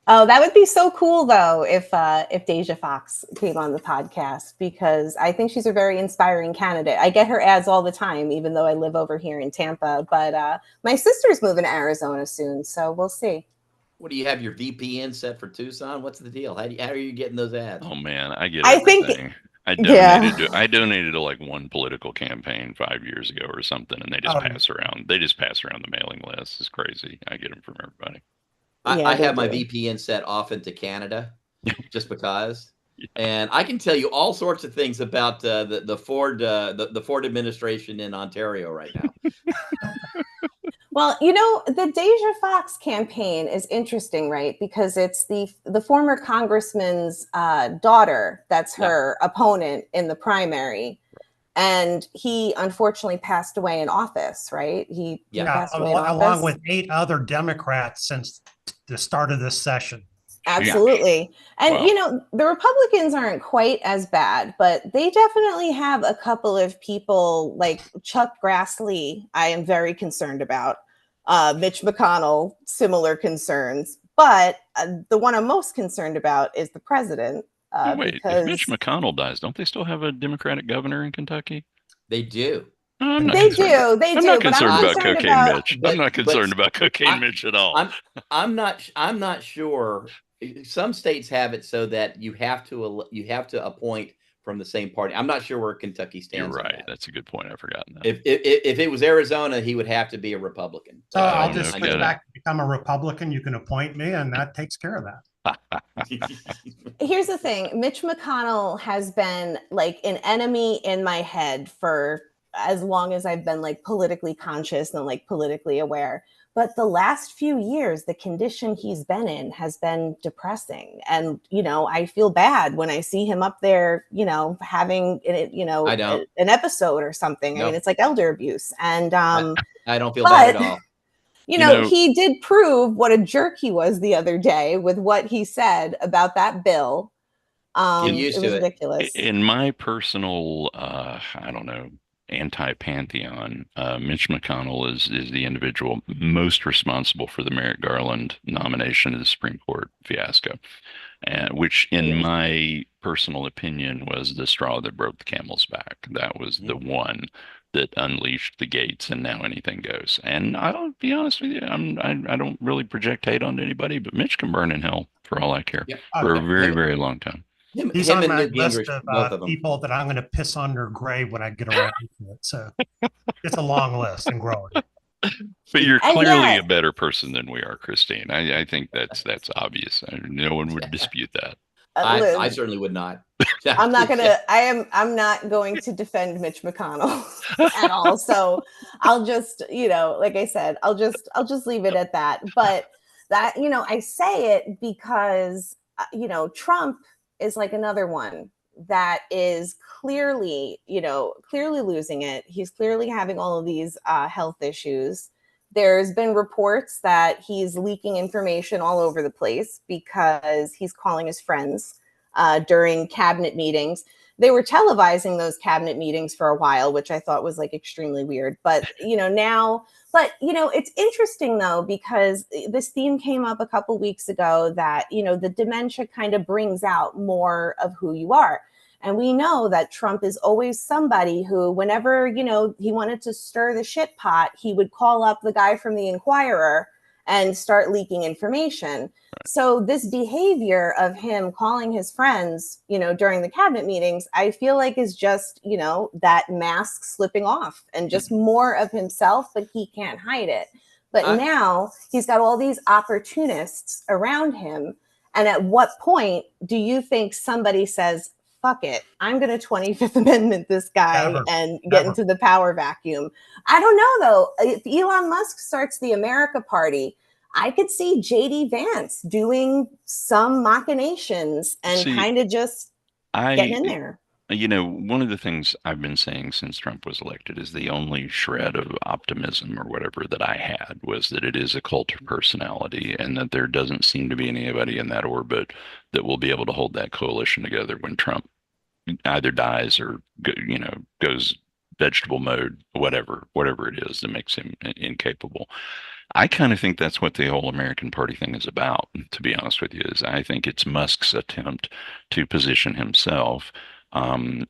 Oh, that would be so cool though if Deja Fox came on the podcast, because I think she's a very inspiring candidate. I get her ads all the time, even though I live over here in Tampa. But my sister's moving to Arizona soon, so we'll see. What do you have your VPN set for Tucson? What's the deal? How are you getting those ads? Oh man, I get I think- everything. Yeah. I donated to like one political campaign 5 years ago or something, and they just pass around. They just pass around the mailing list. It's crazy. I get them from everybody. Yeah, I they have my do. VPN set off into Canada just because. Yeah. And I can tell you all sorts of things about the Ford administration in Ontario right now. Well, you know, the Deja Fox campaign is interesting, right? Because it's the former congressman's daughter that's her opponent in the primary. And he unfortunately passed away in office, right? He passed away in office. Along with 8 other Democrats since the start of this session. Absolutely. And, Wow. you know, the Republicans aren't quite as bad, but they definitely have a couple of people like Chuck Grassley, I am very concerned about. Mitch McConnell, similar concerns. But the one I'm most concerned about is the president. Wait, if Mitch McConnell dies, don't they still have a Democratic governor in Kentucky? They do. I'm not They concerned. do. I'm not but concerned I'm about concerned Cocaine about, Mitch. I'm not concerned about Cocaine Mitch at all. I'm not sure. Some states have it so that you have to appoint from the same party. I'm not sure where Kentucky stands. You're right. That. That's a good point. I've forgotten that. If it was Arizona, he would have to be a Republican. So I'll just switch back to become a Republican. You can appoint me, and that takes care of that. Here's the thing. Mitch McConnell has been like an enemy in my head for as long as I've been like politically conscious and like politically aware. But the last few years, the condition he's been in has been depressing. And, you know, I feel bad when I see him up there, you know, having, you know, an episode or something. I mean, it's like elder abuse. And I don't feel bad at all. You know, he did prove what a jerk he was the other day with what he said about that bill. It was ridiculous. In my personal, I don't know, anti-pantheon, Mitch McConnell is the individual most responsible for the Merrick Garland nomination to the Supreme Court fiasco, which in my personal opinion was the straw that broke the camel's back. That was the one that unleashed the gates, and now anything goes. And I'll be honest with you, I don't really project hate on anybody, but Mitch can burn in hell for all I care for a very, very long time. He's on my list of people that I'm going to piss on their grave when I get around to it. So it's a long list and growing. But you're clearly a better person than we are, Christine. I think that's obvious. No one would dispute that. I certainly would not. I'm not going to defend Mitch McConnell at all. So I'll just, you know, like I said, I'll just leave it at that. But that, you know, I say it because Trump is like another one that is clearly, clearly losing it. He's clearly having all of these health issues. There's been reports that he's leaking information all over the place because he's calling his friends during cabinet meetings. They were televising those cabinet meetings for a while, which I thought was like extremely weird. But, now, it's interesting though, because this theme came up a couple weeks ago that, the dementia kind of brings out more of who you are. And we know that Trump is always somebody who, whenever, he wanted to stir the shit pot, he would call up the guy from the Inquirer and start leaking information. So this behavior of him calling his friends, during the cabinet meetings, I feel like is just, that mask slipping off and just more of himself, but he can't hide it. But now he's got all these opportunists around him. And at what point do you think somebody says, fuck it, I'm going to 25th Amendment this guy and get into the power vacuum? I don't know, though. If Elon Musk starts the America Party, I could see JD Vance doing some machinations and kind of just getting in there. One of the things I've been saying since Trump was elected is the only shred of optimism or whatever that I had was that it is a cult of personality and that there doesn't seem to be anybody in that orbit that will be able to hold that coalition together when Trump either dies or, goes vegetable mode, whatever it is that makes him incapable. I kind of think that's what the whole American Party thing is about, to be honest with you, is I think it's Musk's attempt to position himself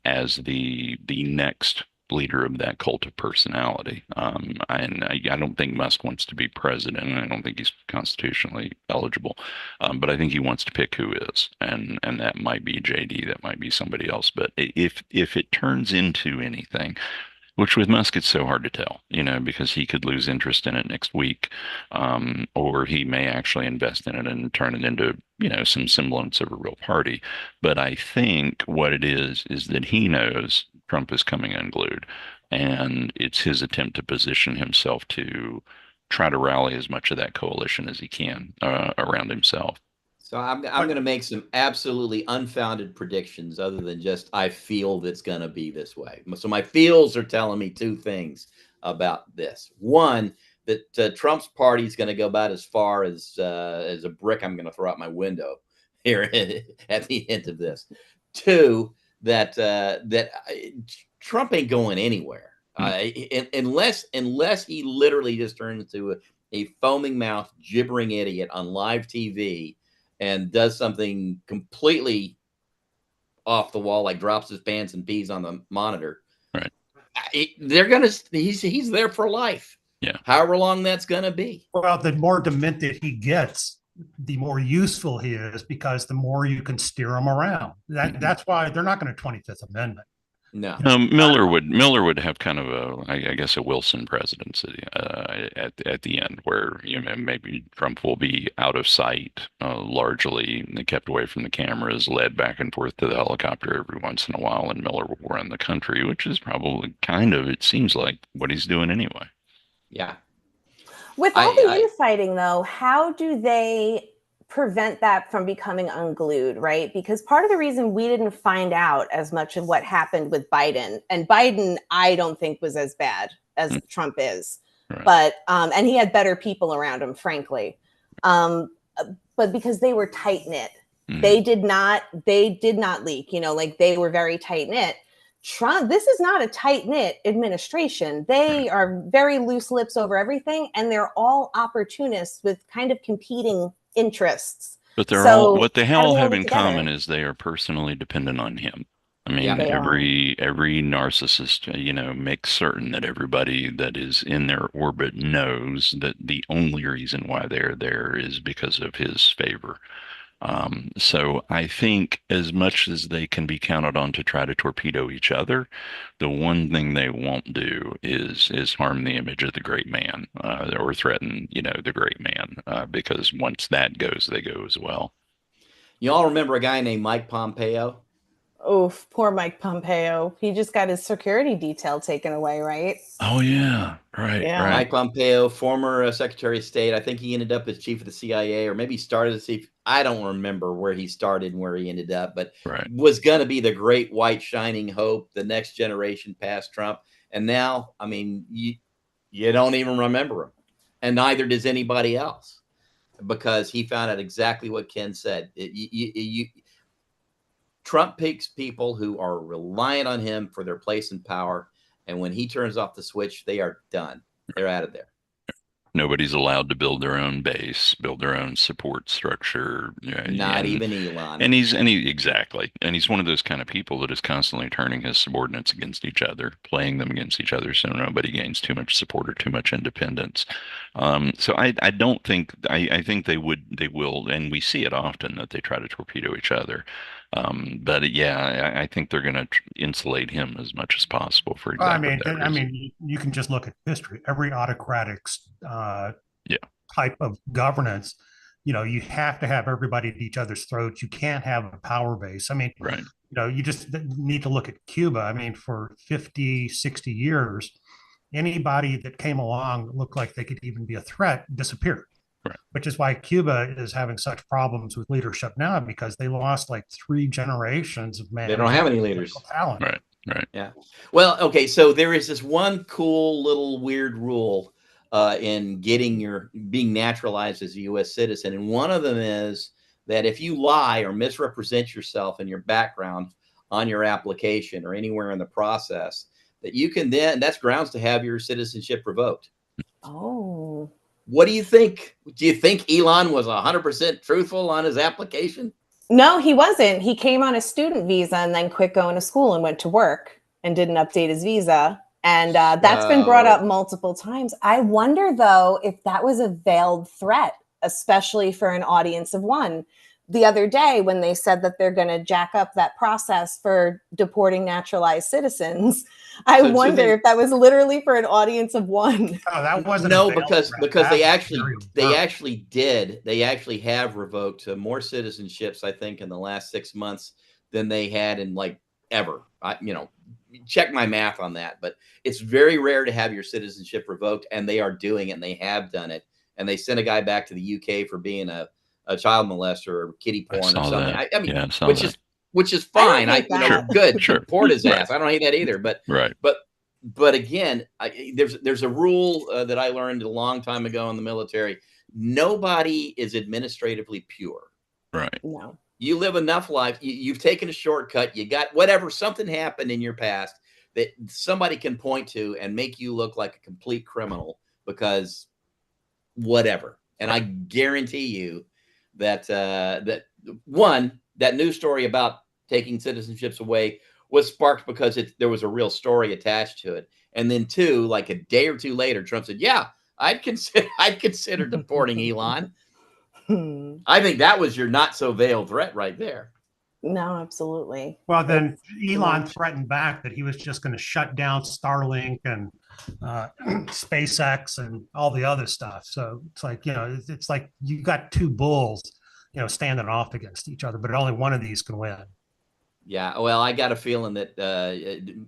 as the next leader of that cult of personality. And I don't think Musk wants to be president. I don't think he's constitutionally eligible. But I think he wants to pick who is. And that might be JD, that might be somebody else. But if it turns into anything, which with Musk, it's so hard to tell, because he could lose interest in it next week, or he may actually invest in it and turn it into, some semblance of a real party. But I think what it is that he knows Trump is coming unglued, and it's his attempt to position himself to try to rally as much of that coalition as he can around himself. So I'm going to make some absolutely unfounded predictions other than just I feel that's going to be this way. So my feels are telling me two things about this. One, that Trump's party is going to go about as far as a brick I'm going to throw out my window here at the end of this. Two, that Trump ain't going anywhere unless he literally just turns into a foaming mouth, gibbering idiot on live TV and does something completely off the wall, like drops his pants and pees on the monitor. Right. He's there for life. Yeah. However long that's going to be. Well, the more demented he gets, the more useful he is, because the more you can steer him around. That's why they're not going to 25th Amendment. No. Miller would have kind of I guess a Wilson presidency at the end, where maybe Trump will be out of sight, largely kept away from the cameras, led back and forth to the helicopter every once in a while, and Miller will run the country, which is probably it seems like what he's doing anyway. Yeah. With all the infighting, though, how do they prevent that from becoming unglued, right? Because part of the reason we didn't find out as much of what happened with Biden, and Biden, I don't think was as bad as Trump is, right. But, and he had better people around him, frankly. But because they were tight knit, they did not leak, they were very tight knit. Trump, this is not a tight knit administration. They are very loose lips over everything, and they're all opportunists with kind of competing interests. But what they all have in common is they are personally dependent on him. I mean, every narcissist, makes certain that everybody that is in their orbit knows that the only reason why they're there is because of his favor. So I think as much as they can be counted on to try to torpedo each other, the one thing they won't do is harm the image of the great man, or threaten, the great man, because once that goes, they go as well. You all remember a guy named Mike Pompeo? Oof, poor Mike Pompeo. He just got his security detail taken away, right? Oh yeah, right, Yeah. right. Mike Pompeo, former Secretary of State. I think he ended up as chief of the CIA, or maybe he started as chief. I don't remember where he started and where he ended up, but Right. was going to be the great white shining hope, the next generation past Trump. And now, I mean, you don't even remember him, and neither does anybody else, because he found out exactly what Ken said. Trump picks people who are reliant on him for their place in power, and when he turns off the switch, they are done. They're out of there. Nobody's allowed to build their own base, build their own support structure. Not even Elon. And exactly. And he's one of those kind of people that is constantly turning his subordinates against each other, playing them against each other, so nobody gains too much support or too much independence. So I don't think I think they will, and we see it often that they try to torpedo each other. But yeah, I think they're going to insulate him as much as possible for exactly that reason. You can just look at history. Every autocratic Yeah. type of governance, you have to have everybody at each other's throats. You can't have a power base. Right. You just need to look at Cuba. For 50, 60 years, anybody that came along looked like they could even be a threat disappeared. Right. Which is why Cuba is having such problems with leadership now, because they lost like 3 generations of man. They don't have any leaders. Talent. Right. Right. Yeah. Well, okay. So there is this one cool little weird rule in being naturalized as a U.S. citizen, and one of them is that if you lie or misrepresent yourself in your background on your application or anywhere in the process, that you can that's grounds to have your citizenship revoked. Oh. What do you think? Do you think Elon was 100% truthful on his application? No, he wasn't. He came on a student visa and then quit going to school and went to work and didn't update his visa. And that's been brought up multiple times. I wonder, though, if that was a veiled threat, especially for an audience of one. The other day, when they said that they're going to jack up that process for deporting naturalized citizens, I wonder if that was literally for an audience of one. Oh, that wasn't because they actually have revoked more citizenships, I think, in the last 6 months than they had in like ever. Check my math on that, but it's very rare to have your citizenship revoked, and they are doing it, and they have done it. And they sent a guy back to the UK for being a child molester or kiddie porn or something. Which is fine. Good. Sure. Deport his ass. I don't hate that either. But But again, there's a rule that I learned a long time ago in the military. Nobody is administratively pure. Right. No. You live enough life. You've taken a shortcut. You got something happened in your past that somebody can point to and make you look like a complete criminal because whatever. And I guarantee you that that news story about taking citizenships away was sparked because there was a real story attached to it. And then 2, like a day or 2 later, Trump said, yeah, I'd consider deporting Elon. I think that was your not so veiled threat right there. No, absolutely. Well, then Elon threatened back that he was just going to shut down Starlink and SpaceX and all the other stuff. So it's like, it's like you got 2 bulls, standing off against each other, but only one of these can win. Yeah, well, I got a feeling that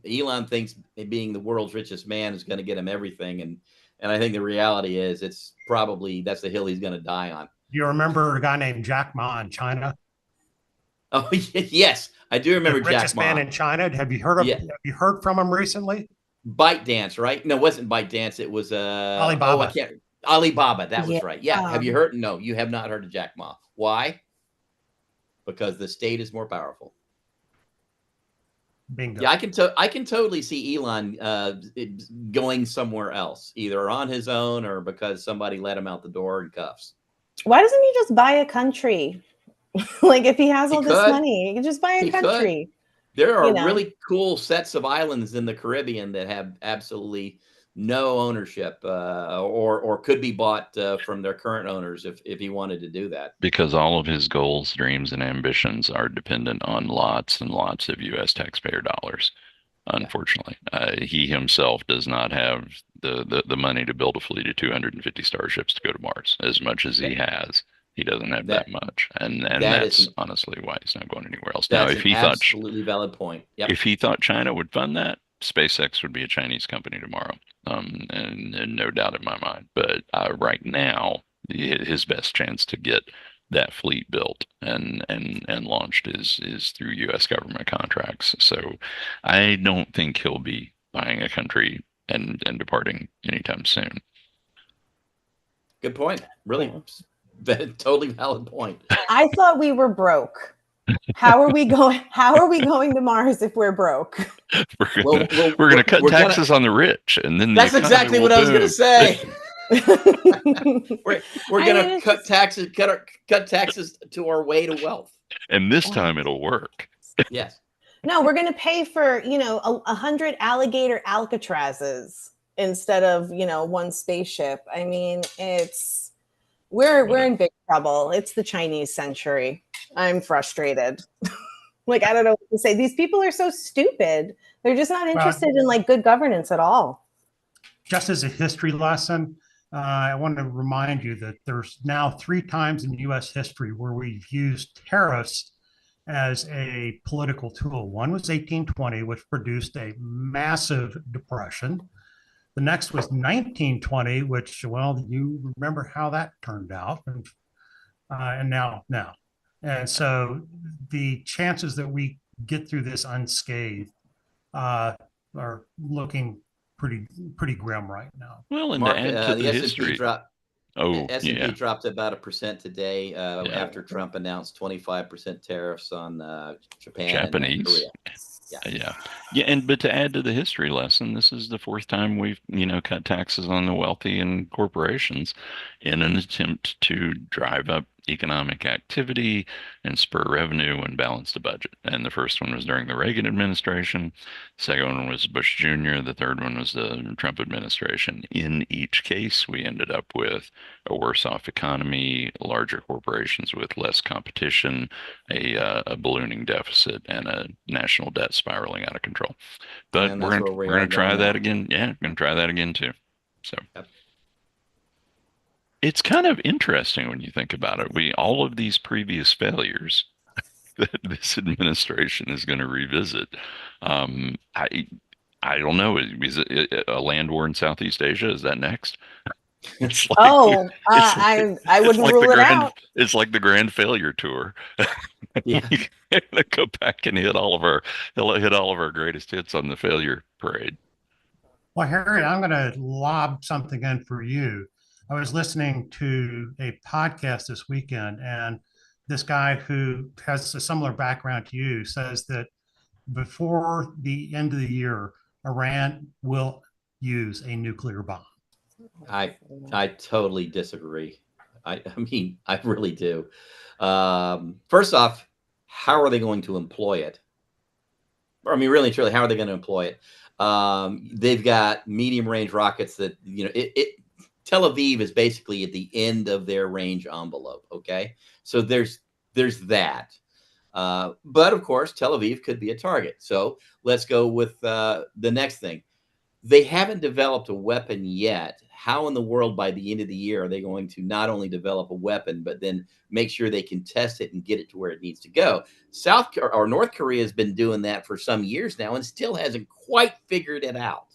Elon thinks being the world's richest man is going to get him everything, and I think the reality is that's the hill he's going to die on. Do you remember a guy named Jack Ma in China? Oh yes, I do remember Jack Ma. Richest man in China. Have you heard of? Yeah. Have you heard from him recently? ByteDance, right? No, it wasn't ByteDance. It was Alibaba. Alibaba. That was right. Yeah. Have you heard? No, you have not heard of Jack Ma. Why? Because the state is more powerful. Bingo. Yeah, I can totally see Elon going somewhere else, either on his own or because somebody let him out the door in cuffs. Why doesn't he just buy a country? Like, if he has all this money, he can just buy a country. There are really cool sets of islands in the Caribbean that have absolutely no ownership or could be bought from their current owners if he wanted to do that. Because all of his goals, dreams, and ambitions are dependent on lots and lots of U.S. taxpayer dollars. Unfortunately, he himself does not have the money to build a fleet of 250 starships to go to Mars, as much as he has. He doesn't have That that much, and that is that's an honestly why he's not going anywhere else. Now, that's an absolutely valid point. Yep. if he thought China would fund that, SpaceX would be a Chinese company tomorrow, and no doubt in my mind. But right now, his best chance to get that fleet built and launched is through U.S. government contracts. So I don't think he'll be buying a country and departing anytime soon. Good point. Really, totally valid point. I thought we were broke. How are we going? How are we going to Mars if we're broke? We're gonna cut taxes on the rich, and then that's exactly what I was gonna say. we're gonna cut taxes to our way to wealth, and this time it'll work. Yes. No, we're gonna pay for 100 alligator Alcatrazes instead of one spaceship. I mean, we're in big trouble. It's the Chinese century. I'm frustrated. Like, I don't know what to say. These people are so stupid. They're just not interested in like good governance at all. Just as a history lesson, I want to remind you that there's now 3 times in U.S. history where we've used tariffs as a political tool. One was 1820, which produced a massive depression. The next was 1920, which, well, you remember how that turned out, and now. And so the chances that we get through this unscathed are looking pretty grim right now. Well, and Mark, to add to the S&P history, dropped. oh, S&P dropped about 1% today after Trump announced 25% tariffs on Japan Japanese. and Korea. But to add to the history lesson, this is the 4th time we've cut taxes on the wealthy and corporations in an attempt to drive up economic activity and spur revenue and balance the budget. And the first one was during the Reagan administration. The second one was Bush Jr. The third one was the Trump administration. In each case, we ended up with a worse off economy, larger corporations with less competition, a ballooning deficit, and a national debt spiraling out of control. But we're going to try that again. Yeah, we're going to try that again too. So. Yep. It's kind of interesting when you think about it. All of these previous failures that this administration is going to revisit. I don't know. Is it a land war in Southeast Asia? Is that next? It's like, I wouldn't rule it out. It's like the grand failure tour. Yeah, go back and hit all of our greatest hits on the failure parade. Well, Harry, I'm going to lob something in for you. I was listening to a podcast this weekend, and this guy who has a similar background to you says that before the end of the year, Iran will use a nuclear bomb. I totally disagree. I mean, I really do. First off, how are they going to employ it? I mean, really and truly, how are they going to employ it? They've got medium range rockets that, Tel Aviv is basically at the end of their range envelope. Okay. So there's that. But of course, Tel Aviv could be a target. So let's go with the next thing. They haven't developed a weapon yet. How in the world by the end of the year are they going to not only develop a weapon, but then make sure they can test it and get it to where it needs to go? North Korea has been doing that for some years now and still hasn't quite figured it out.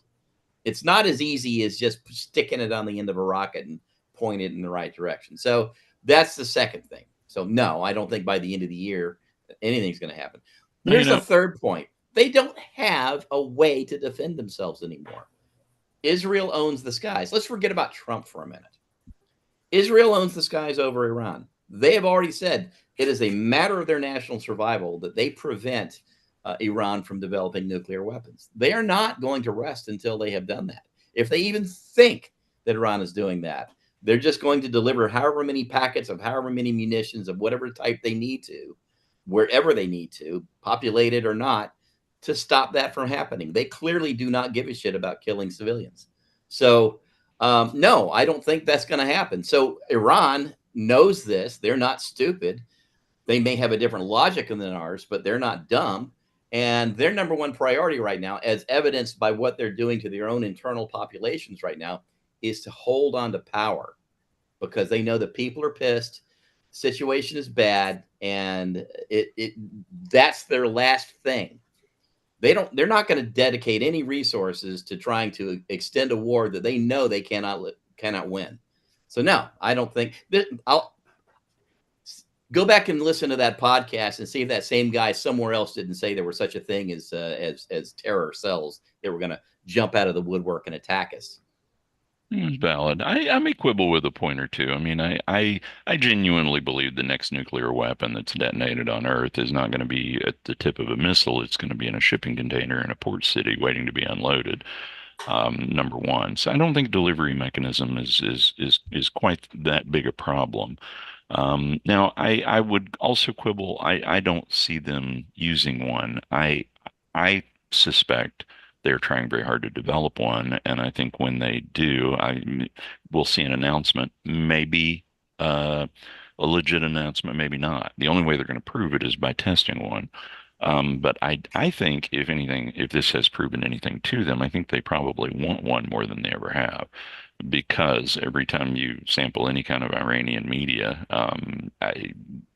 It's not as easy as just sticking it on the end of a rocket and point it in the right direction. So that's the second thing. So no, I don't think by the end of the year anything's going to happen. Here's the third point. They don't have a way to defend themselves anymore. Israel owns the skies. Let's forget about Trump for a minute. Israel owns the skies over Iran. They have already said it is a matter of their national survival that they prevent Iran from developing nuclear weapons. They are not going to rest until they have done that. If they even think that Iran is doing that, they're just going to deliver however many packets of however many munitions of whatever type they need to, wherever they need to, populated or not, to stop that from happening. They clearly do not give a shit about killing civilians. So, no, I don't think that's going to happen. So Iran knows this. They're not stupid. They may have a different logic than ours, but they're not dumb. And their number one priority right now, as evidenced by what they're doing to their own internal populations right now, is to hold on to power, because they know the people are pissed. situation is bad, and that's their last thing. They're not going to dedicate any resources to trying to extend a war that they know they cannot win. So no, I don't think that. I'll go back and listen to that podcast and see if that same guy somewhere else didn't say there was such a thing as terror cells that were going to jump out of the woodwork and attack us. It's valid. I may quibble with a point or two. I mean, I genuinely believe the next nuclear weapon that's detonated on Earth is not going to be at the tip of a missile. It's going to be in a shipping container in a port city waiting to be unloaded. Number one. So I don't think delivery mechanism is quite that big a problem. Now, I would also quibble. I don't see them using one. I suspect they're trying very hard to develop one, and I think when they do, we'll see an announcement, maybe a legit announcement, maybe not. The only way they're going to prove it is by testing one. But I think, if anything, if this has proven anything to them, I think they probably want one more than they ever have, because every time you sample any kind of Iranian media,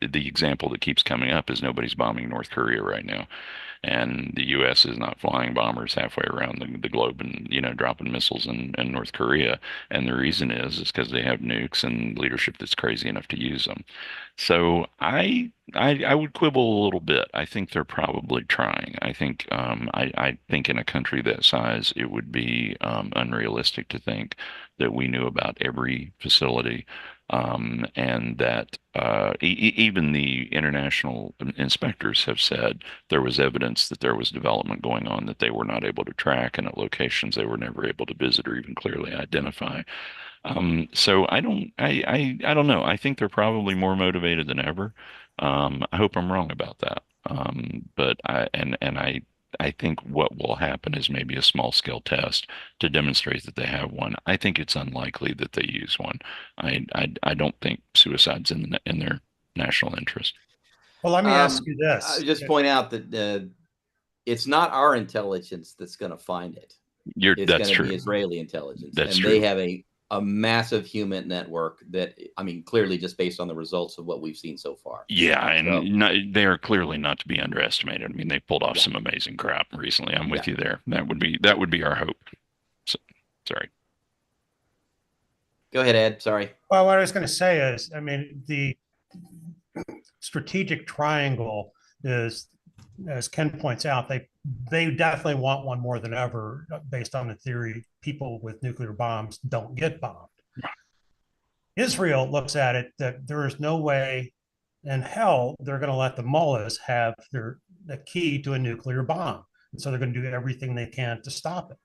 the example that keeps coming up is nobody's bombing North Korea right now. And the U.S. is not flying bombers halfway around the globe and, dropping missiles in North Korea. And the reason is because they have nukes and leadership that's crazy enough to use them. So I would quibble a little bit. I think they're probably trying. I think I think in a country that size, it would be unrealistic to think that we knew about every facility, and that even the international inspectors have said there was evidence that there was development going on that they were not able to track, and at locations they were never able to visit or even clearly identify. So I don't know. I think they're probably more motivated than ever. I hope I'm wrong about that. But I think what will happen is maybe a small scale test to demonstrate that they have one. I think it's unlikely that they use one. I don't think suicide's in their national interest. Well, let me ask you I this. would just point out that it's not our intelligence that's going to find it. It's That's going to true. be Israeli intelligence, That's and true. they have a massive human network that, I mean, clearly just based on the results of what we've seen so far. Yeah, So, and they are clearly not to be underestimated. I mean, they pulled off Yeah. some amazing crap recently. I'm with Yeah. you there. That would be our hope. So, sorry. go ahead, Ed. Sorry. Well, what I was going to say is, I mean, the strategic triangle is, as Ken points out, they definitely want one more than ever, based on the theory people with nuclear bombs don't get bombed. Israel looks at it that there is no way in hell they're going to let the mullahs have the key to a nuclear bomb. And so they're going to do everything they can to stop it.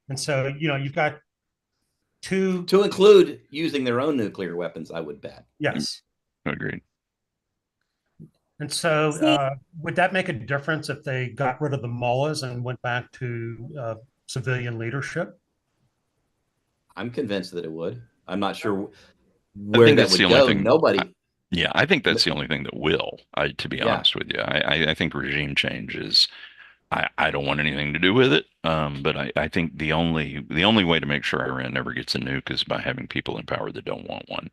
And so, you've got two. To include using their own nuclear weapons, I would bet. Yes. Agreed. And so, would that make a difference if they got rid of the mullahs and went back to civilian leadership? I'm convinced that it would. I'm not sure I where think that that's would the only go. thing. Nobody. Yeah, I think that's the only thing that will. To be Yeah. honest with you, I think regime change is. I don't want anything to do with it. But I think the only way to make sure Iran never gets a nuke is by having people in power that don't want one.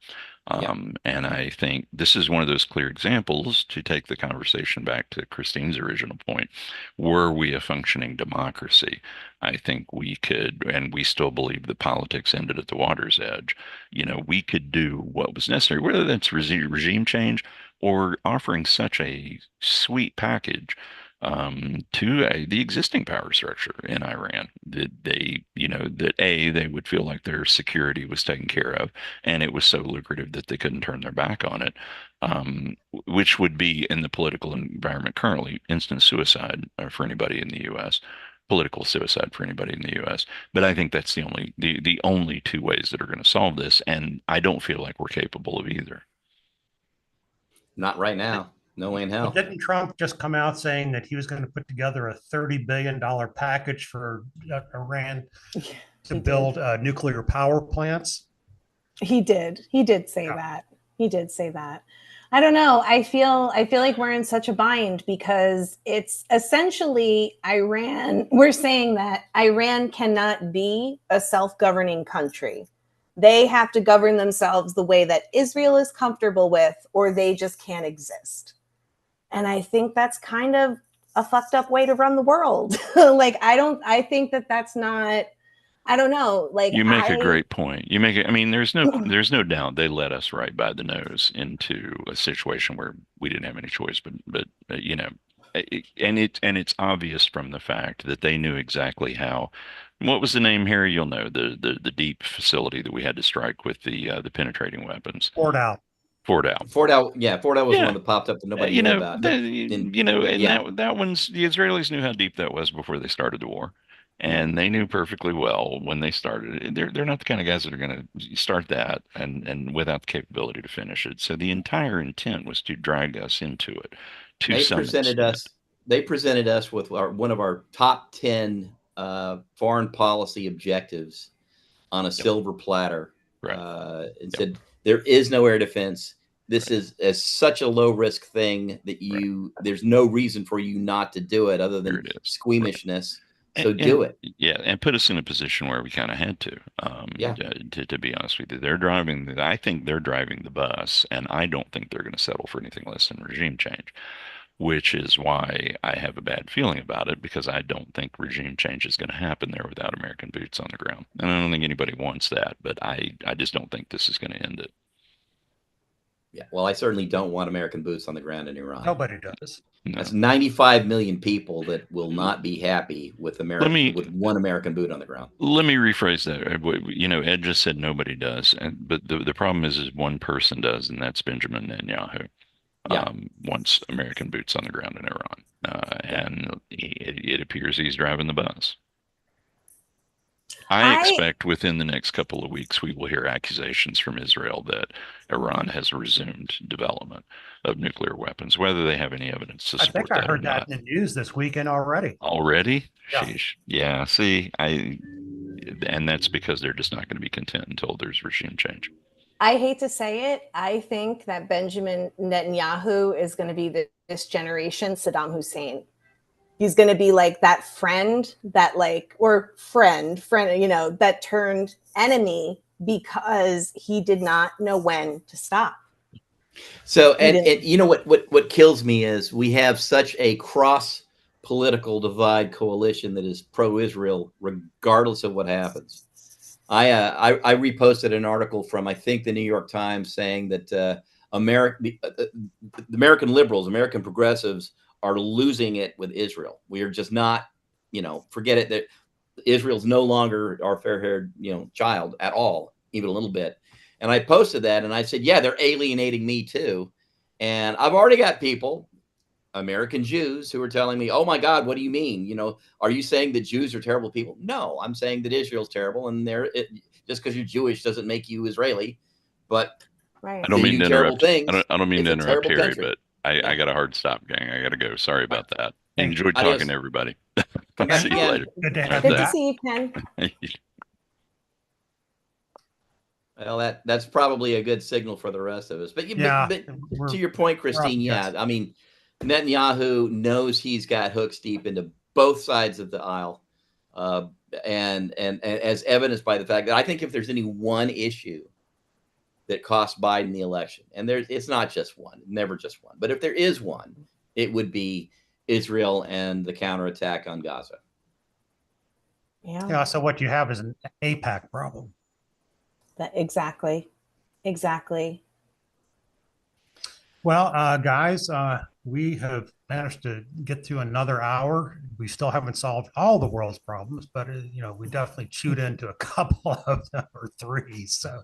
And I think this is one of those clear examples, to take the conversation back to Christine's original point. Were we a functioning democracy? I think we could, and we still believe that politics ended at the water's edge. We could do what was necessary, whether that's regime change or offering such a sweet package to the existing power structure in Iran, that they would feel like their security was taken care of, and it was so lucrative that they couldn't turn their back on it, which would be, in the political environment currently, instant suicide for anybody in the U.S. Political suicide for anybody in the U.S. But I think that's the only two ways that are going to solve this, and I don't feel like we're capable of either. Not right now. No way in hell. But didn't Trump just come out saying that he was going to put together a $30 billion package for Iran to build nuclear power plants? He did say that. He did say that. I don't know. I feel like we're in such a bind, because it's essentially Iran. We're saying that Iran cannot be a self-governing country. They have to govern themselves the way that Israel is comfortable with, or they just can't exist. And I think that's kind of a fucked up way to run the world. Like, I think that that's not, I don't know. Like, You make a great point. You make it. I mean, there's no doubt they led us right by the nose into a situation where we didn't have any choice. But you know, and it's obvious from the fact that they knew exactly how. What was the name, Harry? You'll know the deep facility that we had to strike with the penetrating weapons. Poured out. Fort Al was the one that popped up that nobody knew about. That one's the Israelis knew how deep that was before they started the war. And they knew perfectly well when they started. They're not the kind of guys that are going to start that and without the capability to finish it. So the entire intent was to drag us into it. They presented us with one of our top 10 foreign policy objectives on a silver platter, right. And said there is no air defense. This is such a low risk thing that there's no reason for you not to do it other than squeamishness. So do it. Yeah, and put us in a position where we kind of had to. To be honest with you, I think they're driving the bus, and I don't think they're going to settle for anything less than regime change, which is why I have a bad feeling about it, because I don't think regime change is going to happen there without American boots on the ground. And I don't think anybody wants that, but I just don't think this is going to end it. Yeah, well, I certainly don't want American boots on the ground in Iran. Nobody does. No. That's 95 million people that will not be happy with with one American boot on the ground. Let me rephrase that. You know, Ed just said nobody does, but the problem is one person does, and that's Benjamin Netanyahu. Wants American boots on the ground in Iran, and it appears he's driving the bus. I expect within the next couple of weeks we will hear accusations from Israel that Iran has resumed development of nuclear weapons, whether they have any evidence to support that. I heard that in the news this weekend already. Already? Yeah. Sheesh. Yeah. See, and that's because they're just not going to be content until there's regime change. I hate to say it. I think that Benjamin Netanyahu is going to be this generation Saddam Hussein. He's going to be like that friend that friend, that turned enemy because he did not know when to stop. So, and you know what kills me is we have such a cross political divide coalition that is pro-Israel, regardless of what happens. I reposted an article from, I think, the New York Times saying that the American liberals, American progressives are losing it with Israel. We are just not, forget it, that Israel's no longer our fair-haired, child at all, even a little bit. And I posted that and I said, yeah, they're alienating me too. And I've already got people, American Jews, who are telling me, oh my God, what do you mean? Are you saying that Jews are terrible people? No, I'm saying that Israel's terrible, and just because you're Jewish doesn't make you Israeli. But right. I don't mean to interrupt. Things, I don't mean to interrupt, Harry, country. But I got a hard stop, gang. I got to go. Sorry about that. Enjoyed talking to everybody. See you later. Good to have Good to see you, Ken. Well, that's probably a good signal for the rest of us. But to your point, Christine, I mean, Netanyahu knows he's got hooks deep into both sides of the aisle, and as evidenced by the fact that I think if there's any one issue that cost Biden the election, and it's not just one, never just one, but if there is one, it would be Israel and the counterattack on Gaza. Yeah. So what you have is an AIPAC problem. Exactly. Well, guys, we have managed to get through another hour. We still haven't solved all the world's problems, but we definitely chewed into a couple of them, or three. So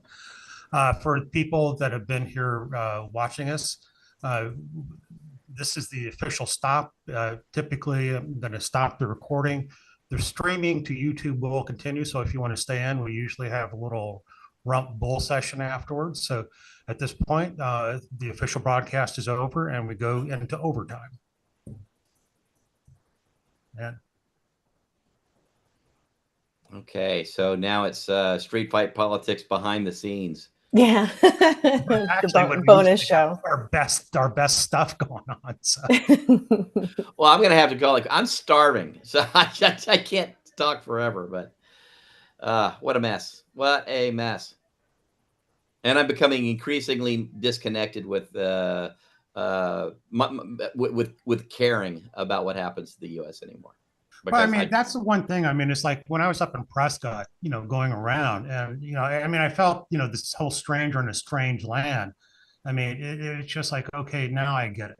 for people that have been here watching us, this is the official stop. Typically, I'm going to stop the recording. The streaming to YouTube will continue. So if you want to stay in, we usually have a little rump bull session afterwards. So at this point, the official broadcast is over and we go into overtime. Yeah. Okay, so now it's street fight politics behind the scenes. Yeah. Actually, the bonus show. Our best stuff going on. So. Well, I'm gonna have to go. I'm starving, so I can't talk forever. But what a mess! What a mess! And I'm becoming increasingly disconnected with with caring about what happens to the U.S. anymore. Well, I Because mean, that's the one thing. I mean, it's like when I was up in Prescott, going around and, I mean, I felt, this whole stranger in a strange land. I mean, it's just like, okay, now I get it.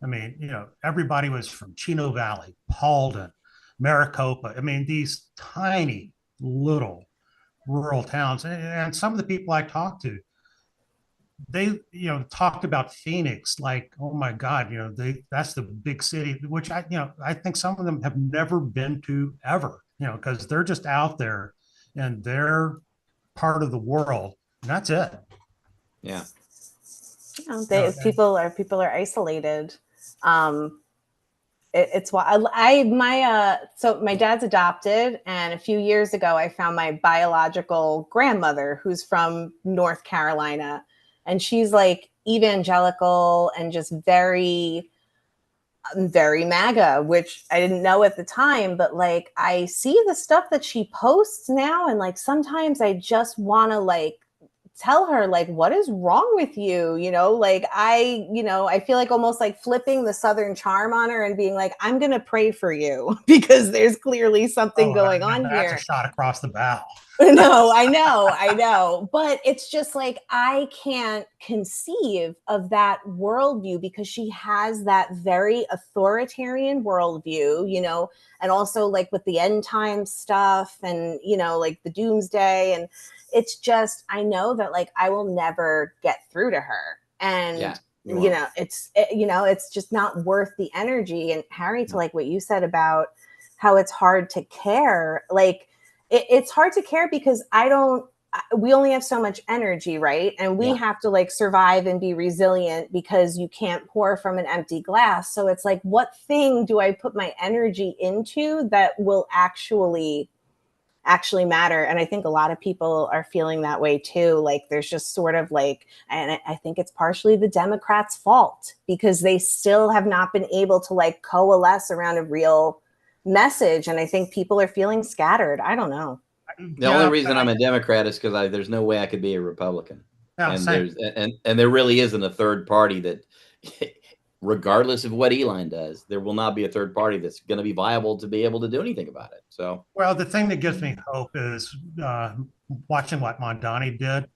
I mean, everybody was from Chino Valley, Paulden, Maricopa. I mean, these tiny little rural towns. And some of the people I talked to, they talked about Phoenix like, oh my God, that's the big city, which I think some of them have never been to ever, because they're just out there and they're part of the world, and that's it. Yeah. People are isolated. It's why so my dad's adopted, and a few years ago I found my biological grandmother who's from North Carolina, and she's like evangelical and just very MAGA, which I didn't know at the time, but like I see the stuff that she posts now, and like sometimes I just want to like tell her like, what is wrong with you? Like I feel like almost like flipping the Southern charm on her and being like, I'm going to pray for you because there's clearly something going on that's here. That's a shot across the bow. No, I know. But it's just like, I can't conceive of that worldview because she has that very authoritarian worldview, and also like with the end time stuff and, like the doomsday. And it's just, I know that like, I will never get through to her. And, it's just not worth the energy. And Harry, to like what you said about how it's hard to care, like, it's hard to care because we only have so much energy, right? And we have to like survive and be resilient because you can't pour from an empty glass. So it's like, what thing do I put my energy into that will actually matter? And I think a lot of people are feeling that way too. Like there's just sort of like, and I think it's partially the Democrats' fault because they still have not been able to like coalesce around a real message. And I think people are feeling scattered. I don't know. The only reason I'm a Democrat is because there's no way I could be a Republican. And there really isn't a third party that, regardless of what Elon does, there will not be a third party that's going to be viable to be able to do anything about it. So, well, the thing that gives me hope is watching what Mondani did,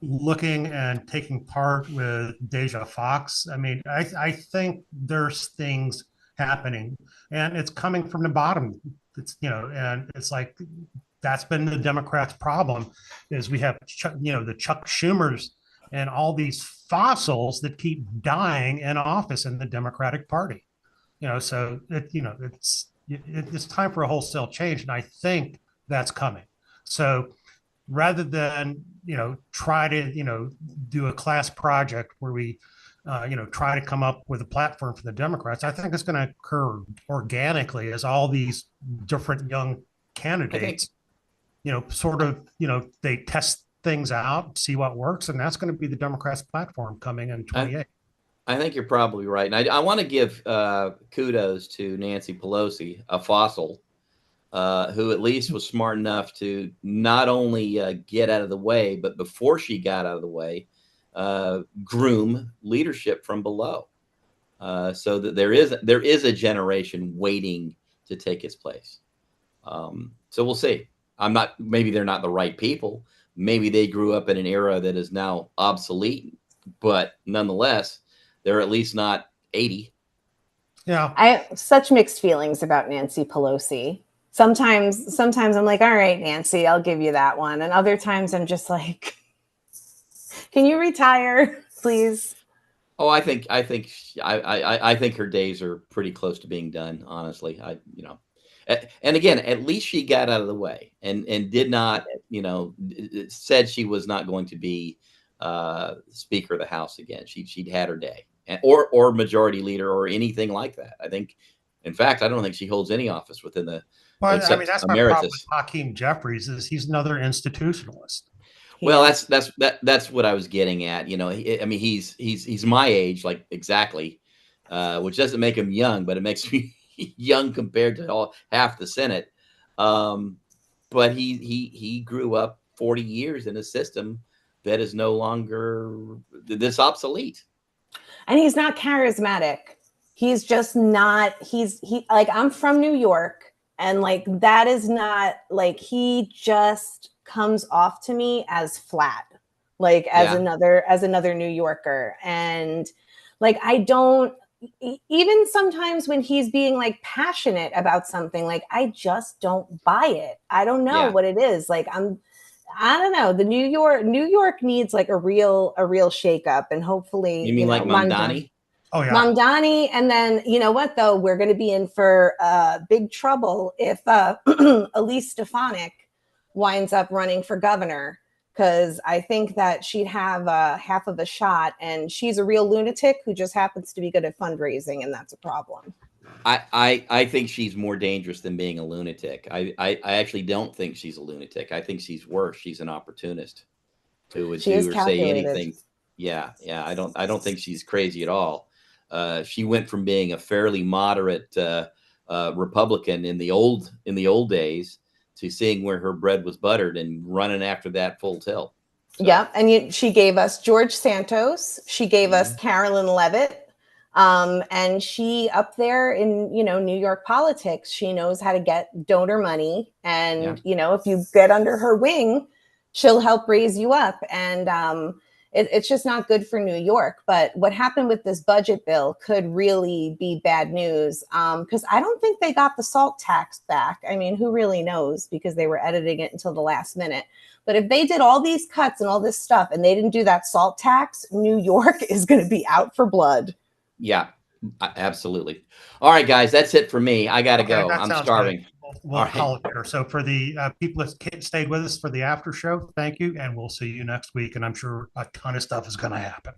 looking and taking part with Deja Fox. I mean, I think there's things happening and it's coming from the bottom. It's, and it's like, that's been the Democrats' problem is we have, the Chuck Schumers and all these fossils that keep dying in office in the Democratic Party. So it's time for a wholesale change. And I think that's coming. So rather than, try to, do a class project where we, try to come up with a platform for the Democrats, I think it's going to occur organically as all these different young candidates, sort of, they test things out, see what works, and that's going to be the Democrats' platform coming in 28. I think you're probably right. And I want to give kudos to Nancy Pelosi, a fossil, who at least was smart enough to not only get out of the way, but before she got out of the way, groom leadership from below, so that there is a generation waiting to take its place. So we'll see. Maybe they're not the right people. Maybe they grew up in an era that is now obsolete, but nonetheless, they're at least not 80. Yeah. I have such mixed feelings about Nancy Pelosi. Sometimes I'm like, all right, Nancy, I'll give you that one. And other times I'm just like, can you retire, please? Oh, I think her days are pretty close to being done, honestly. And again, at least she got out of the way and did not, said she was not going to be Speaker of the House again. She'd had her day, or majority leader or anything like that. I think, in fact, I don't think she holds any office within the. Well, I mean, that's my problem with Hakeem Jeffries is he's another institutionalist. Well, that's what I was getting at. He's my age, like exactly, which doesn't make him young, but it makes me young compared to half the Senate. But he grew up 40 years in a system that is no longer this obsolete. And he's not charismatic. He's just not. He like, I'm from New York, and like that is not like, he just comes off to me as flat, like as another New Yorker. And like, I don't, even sometimes when he's being like passionate about something, like I just don't buy it. I don't know what it is. Like I don't know. The New York needs like a real shakeup, and hopefully, You mean like Mamdani? Oh yeah. Mamdani. And then, you know what though, we're going to be in for big trouble if Elise Stefanik winds up running for governor, because I think that she'd have half of a shot, and she's a real lunatic who just happens to be good at fundraising, and that's a problem. I think she's more dangerous than being a lunatic. I actually don't think she's a lunatic. I think she's worse. She's an opportunist who would do or say anything. Yeah. I don't think she's crazy at all. She went from being a fairly moderate Republican in the old days to seeing where her bread was buttered and running after that full tilt. So. Yeah, and she gave us George Santos. She gave us Carolyn Levitt. And she up there in, New York politics, she knows how to get donor money. And, if you get under her wing, she'll help raise you up. And it's just not good for New York. But what happened with this budget bill could really be bad news, because I don't think they got the SALT tax back. I mean, who really knows, because they were editing it until the last minute. But if they did all these cuts and all this stuff and they didn't do that SALT tax, New York is going to be out for blood. Yeah, absolutely. All right, guys, that's it for me. I got to go. I'm starving. We'll call it there. So for the people that stayed with us for the after show, thank you. And we'll see you next week. And I'm sure a ton of stuff is going to happen.